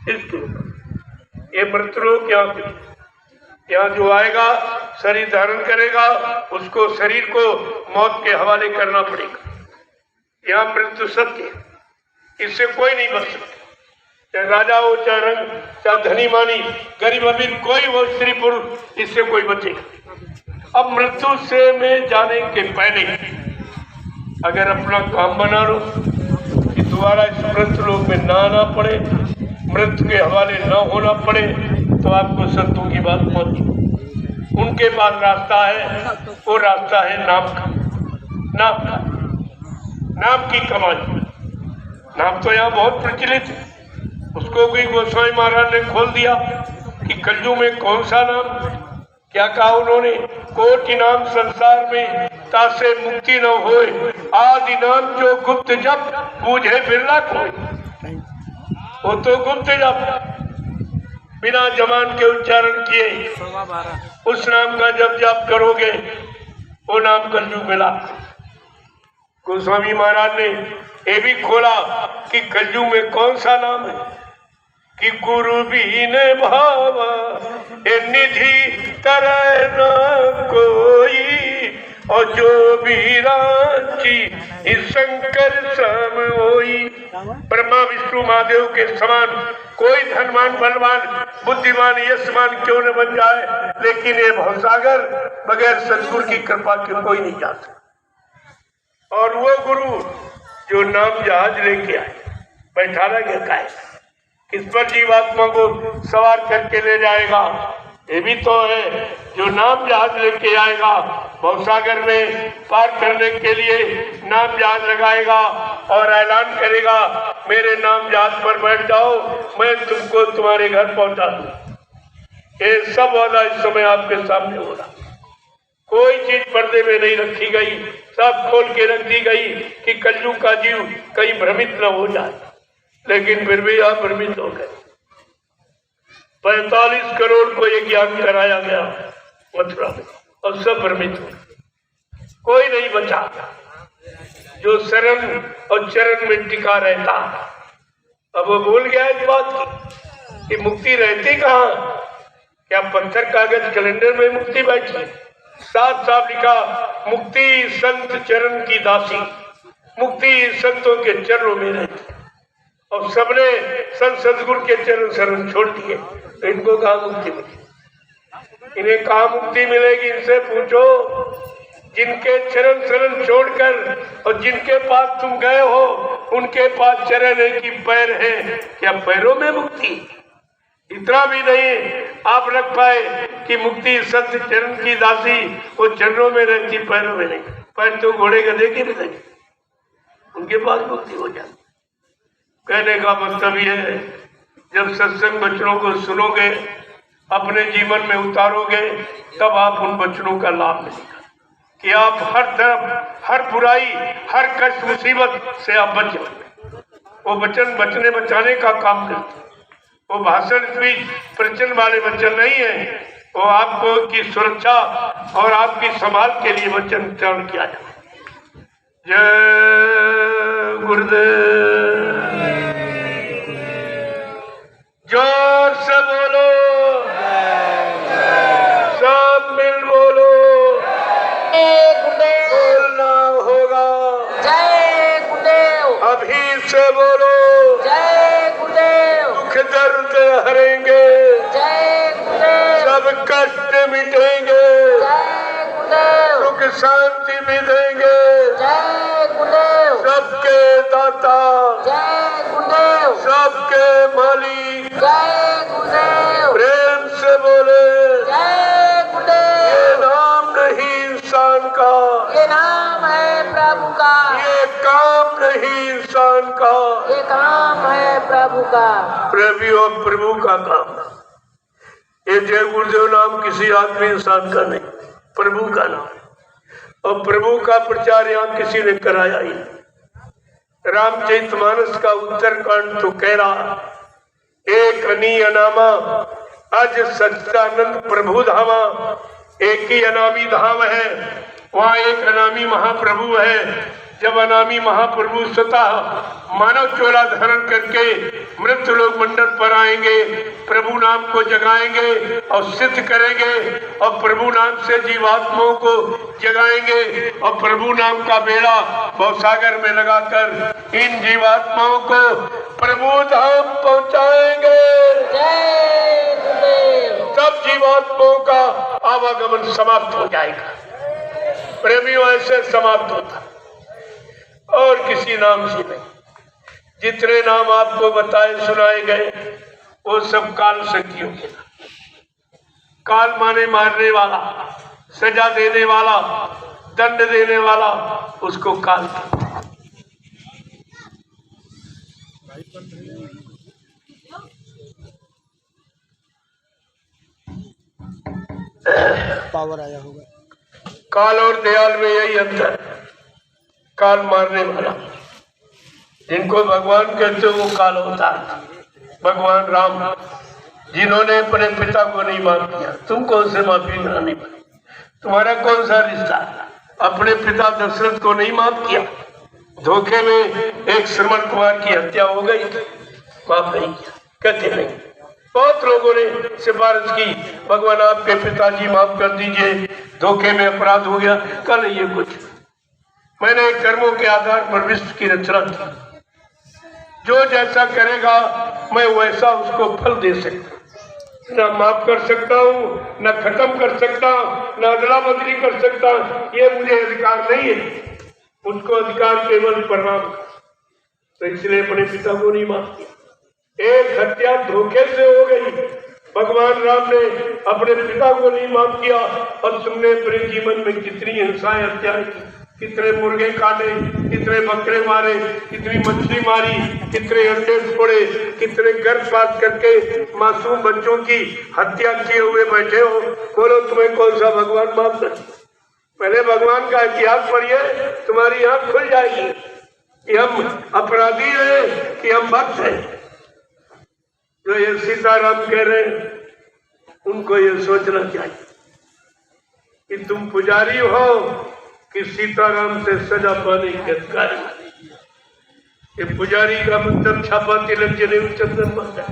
इसके ऊपर। ये मृतलोक यहाँ जो आएगा शरीर धारण करेगा, उसको शरीर को मौत के हवाले करना पड़ेगा। यहाँ मृत्यु सत्य, इससे कोई नहीं बच सकता। चाहे राजा हो, चाहे रंग, चाहे धनी मानी, गरीब अमीर, कोई वो स्त्री पुरुष, इससे कोई बचेगा। अब मृत्यु से में जाने के पहले अगर अपना काम बना लो कि दोबारा इस मृत्यु लोक में ना आना पड़े, मृत्यु के हवाले ना होना पड़े, तो आपको संतों की बात पहुंची। उनके पास रास्ता है, वो रास्ता है नाम का, नाम की कमाई। नाम तो यहाँ बहुत प्रचलित है, उसको कोई गोस्वामी महाराज ने खोल दिया कि कलयुग में कौन सा नाम। क्या कहा उन्होंने, कोटि नाम संसार में तासे मुक्ति न होए, आदि नाम जो गुप्त जप बूझे बिरला कोई। वो तो गुप्त जप बिना जबान के उच्चारण किए उस नाम का जब जाप करोगे, वो नाम कलयुग मिला। गोस्वामी महाराज ने ये भी खोला कि कलयुग में कौन सा नाम है कि गुरु भी न भावा ए निधि तरह न कोई, और जो भी रांची इस शंकर सम होई। ब्रह्मा विष्णु महादेव के समान कोई धनवान बलवान बुद्धिमान यशमान क्यों न बन जाए, लेकिन ये भवसागर बगैर सतगुरु की कृपा के कोई नहीं जाता। और वो गुरु जो नाम जहाज लेके आए, बैठा रहेगा किस पर जीवात्मा को सवार करके ले जाएगा, ये भी तो है। जो नाम जहाज लेके आएगा भवसागर में पार करने के लिए नाम जहाज लगाएगा और ऐलान करेगा, मेरे नाम जहाज पर बैठ जाओ, मैं तुमको तुम्हारे घर पहुंचा दूं। ये सब वाला इस समय आपके सामने हो रहा। कोई चीज पर्दे में नहीं रखी गई, सब खोल के रख दी गई कि कलयुग का जीव कहीं भ्रमित न हो जाए। लेकिन फिर भी आप भ्रमित हो गए। 45 करोड़ को ये ज्ञान कराया गया मथुरा में, और सब भ्रमित हो गए, कोई नहीं बचा। जो शरण और चरण में टिका रहता। अब वो भूल गया इस बात की कि मुक्ति रहती कहाँ। क्या पत्थर कागज कैलेंडर में मुक्ति बैठी? साफ साफ लिखा, मुक्ति संत चरण की दासी, मुक्ति संतों के चरणों में रहती। और सबने संत सदगुरु के चरण शरण छोड़ दिए, तो इनको कहाँ मुक्ति मिलेगी? इन्हें कहाँ मुक्ति मिलेगी? इनसे पूछो। जिनके चरण शरण छोड़कर और जिनके पास तुम गए हो उनके पास चरण है कि पैर है? क्या पैरों में मुक्ति? इतना भी नहीं आप रख पाए कि मुक्ति संत चरण की दासी, वो चरणों में रहती, पैरों में नहीं। पैर तो घोड़े गधे के भी नहीं, उनके पास मुक्ति हो जाती। कहने का मतलब यह है, जब सत्संग वचनों को सुनोगे, अपने जीवन में उतारोगे, तब आप उन वचनों का लाभ मिलेगा कि आप हर तरफ, हर बुराई, हर कष्ट मुसीबत से आप बच जाओगे। वो वचन बचने बचाने का काम करते, वो भाषण स्पीच प्रवचन वाले वचन नहीं है, वो आपको की सुरक्षा और आपकी संभाल के लिए वचन उच्चारण किया जाए। जय गुरुदेव। जोर से बोलो, सब मिल बोलो, बोलना होगा। जय गुरुदेव। अभी से बोलो, जय गुरुदेव। दुख दर्द हरेंगे, जय गुरुदेव। सब कष्ट मिटेंगे, जय गुरुदेव। सुख शांति भी देंगे, जय गुरुदेव। सबके दाता, जय गुरुदेव। सबके मालिक। जय गुरुदेव। प्रेम से बोले, जय गुरुदेव। ये नाम नहीं इंसान का, ये नाम है प्रभु का, ये काम नहीं इंसान का, ये काम है प्रभु का, प्रभु और प्रभु का काम। ये जय गुरुदेव नाम किसी आदमी इंसान का नहीं, प्रभु का नाम। और प्रभु का प्रचार यहाँ किसी ने कराया ही। रामचरितमानस का उत्तरकांड तो कह रहा, एक अनी अनामा अज सच्चानंद प्रभु धामा। एक ही अनामी धाम है, वहाँ एक अनामी महाप्रभु है। जब अनामी महाप्रभु स्वतः मानव चोला धारण करके मृत लोग मंडप पर आएंगे, प्रभु नाम को जगाएंगे और सिद्ध करेंगे, और प्रभु नाम से जीवात्माओं को जगाएंगे, और प्रभु नाम का बेड़ा भवसागर में लगाकर इन जीवात्माओं को प्रभु धाम पहुंचाएंगे। जय गुरुदेव। तब जीवात्माओं का आवागमन समाप्त हो जाएगा। प्रेमियों, ऐसे समाप्त होता और किसी नाम से नहीं। जितने नाम आपको बताए सुनाए गए वो सब काल शक्तियों के नाम। काल माने मारने वाला, सजा देने वाला, दंड देने वाला, उसको काल। पावर आया होगा। काल और दयाल में यही अंतर है। काल मारने वाला, जिनको भगवान कहते हो वो काल होता है। भगवान राम जिन्होंने अपने पिता को नहीं माफ किया, तुम कौन से माफी करानी पड़ी? तुम्हारा कौन सा रिश्ता? अपने पिता दशरथ को नहीं माफ किया, धोखे में एक श्रवण कुमार की हत्या हो गई, माफ नहीं किया, कहते नहीं। बहुत लोगों ने सिफारिश की, भगवान आपके पिताजी माफ कर दीजिए, धोखे में अपराध हो गया। कल ये कुछ मैंने कर्मों के आधार पर विश्व की रचना की, जो जैसा करेगा मैं वैसा उसको फल दे सकता। न माफ कर सकता हूँ, न खत्म कर सकता, न अदला बदली कर सकता, ये मुझे अधिकार नहीं है। उसको अधिकार केवल प्रणाम का। तो इसलिए अपने पिता को नहीं माफ किया। एक हत्या धोखे से हो गई, भगवान राम ने अपने पिता को नहीं माफ किया, और तुमने अपने जीवन में कितनी हिंसाएं, हत्याएं की, कितने मुर्गे काटे, कितने बकरे मारे, कितनी मछली मारी, कितने अंडे फोड़े, कितने गर्भपात करके मासूम बच्चों की हत्या किए हुए बैठे हो। बोलो तुम्हें कौन सा भगवान माफ कर? पहले भगवान का इतिहास पढ़िए, तुम्हारी आंख खुल जाएगी कि हम अपराधी हैं कि हम भक्त हैं। जो ये सीताराम कह रहे हैं उनको ये सोचना चाहिए कि तुम पुजारी हो कि सीताराम से सजा पाने के अधिकारी। ये पुजारी का मतलब छापा तिलक जनेऊ चंदन माता,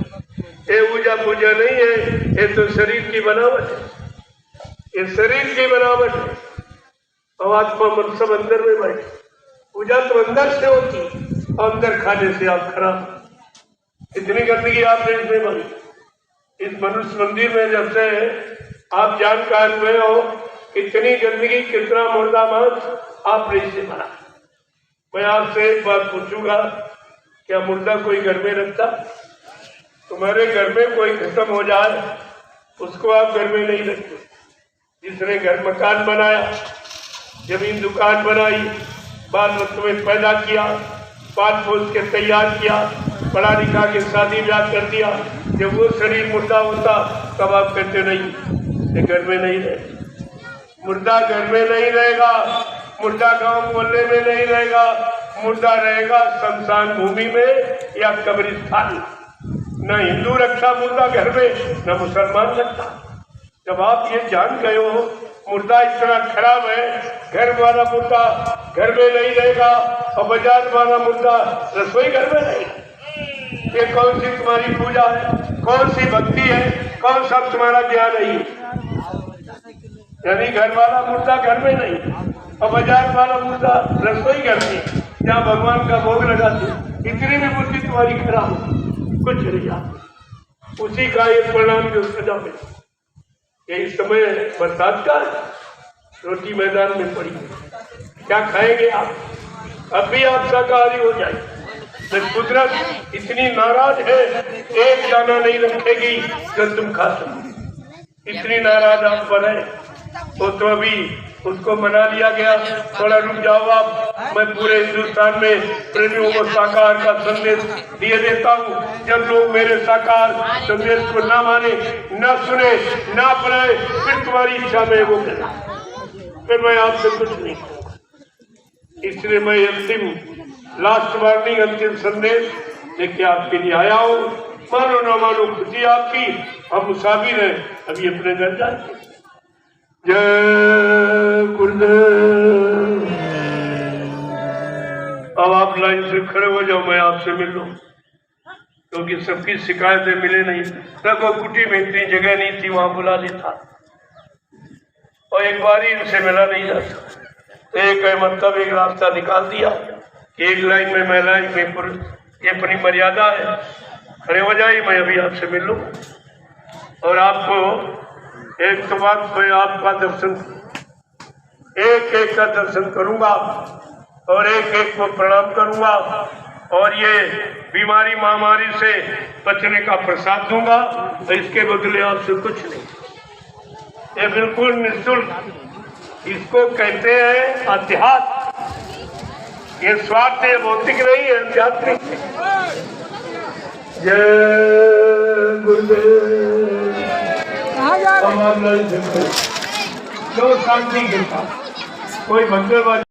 ये पूजा पूजा नहीं है, ये तो शरीर की बनावट है, ये शरीर की बनावट है। और आत्मा मन सब अंदर में बैठे, पूजा तो अंदर से होती, अंदर खाने से आप खराब। इतनी गंदगी आपने इसमें मारी। इस मनुष्य मंदिर में जब से आप जानकार हुए हो, इतनी गंदगी, कितना मुर्दा मांस आपने इसे मारा। मैं आपसे एक बात पूछूंगा, क्या मुर्दा कोई घर में रखता? तुम्हारे घर में कोई खत्म हो जाए उसको आप घर में नहीं रखते। जिसने घर मकान बनाया, जमीन दुकान बनाई, बाल बच्चों में पैदा किया, पाल पोस के तैयार किया, पढ़ा लिखा के शादी ब्याह कर दिया, जब वो शरीर मुर्दा होता तब आप कहते नहीं, ये घर में नहीं रहे। मुर्दा घर में नहीं रहेगा, मुर्दा गांव मोहल्ले में नहीं रहेगा, मुर्दा रहेगा शमशान भूमि में या कब्रिस्तान। न हिंदू रखता मुर्दा घर में, न मुसलमान रखता। जब आप ये जान गए हो मुर्दा इतना खराब है, घर वाला मुर्दा घर में नहीं रहेगा और बाजार वाला मुर्दा रसोई घर में रहेगा। ये कौन सी तुम्हारी पूजा है, कौन सी भक्ति है, कौन सा तुम्हारा ज्ञान है? यानी घर वाला मुर्दा घर में नहीं और बाजार वाला मुर्दा रसोई घर में, जहाँ भगवान का भोग लगाते। इतनी भी बुद्धि तुम्हारी खराब, कुछ नहीं आता। उसी का ये परिणाम जो सजा में। यही समय बरसात का, रोटी मैदान में पड़ी, क्या खाएंगे आप? अब भी आप शाकाहारी हो जाए। कुदरत इतनी नाराज है, एक दाना नहीं रखेगी जो तुम खा सको। इतनी नाराज आप बने तो अभी उसको मना लिया गया। थोड़ा रुक जाओ आप, मैं पूरे हिंदुस्तान में प्रेमियों को शाकाहार का संदेश दिए देता हूँ। जब लोग मेरे शाकाहार संदेश को ना माने, ना सुने, ना पढ़े, फिर तुम्हारी इच्छा में वो करे, फिर मैं आपसे कुछ नहीं कहूँगा। इसलिए मैं अंतिम लास्ट वार्निंग, अंतिम संदेश लेके आपके लिए आया हूँ। मानो ना मानो खुशी आपकी, हम मुसाफिर हैं, अभी अपने घर जाएंगे। जय गुरुदेव। अब आप लाइन से खड़े हो जाओ, मैं आपसे मिल लूं, क्योंकि सबकी शिकायतें मिले नहीं। देखो कुटी में इतनी जगह नहीं थी, वहां बुला लेता और एक बार ही इनसे मिला नहीं जाता। एक मतलब एक रास्ता निकाल दिया कि एक लाइन में मैं लाइन में पुरुष, ये अपनी मर्यादा है। खड़े हो जाइए, मैं अभी आपसे मिल लूँ और आपको एक तो बात, मैं आपका दर्शन, एक एक का दर्शन करूंगा और एक एक को प्रणाम करूंगा और ये बीमारी महामारी से बचने का प्रसाद दूंगा। तो इसके बदले आपसे कुछ नहीं, ये बिल्कुल निःशुल्क। इसको कहते हैं अध्यात्म। ये स्वार्थ है, भौतिक नहीं है, आध्यात्मिक है। जय गुरुदेव। जो शांति के साथ कोई मंगलवार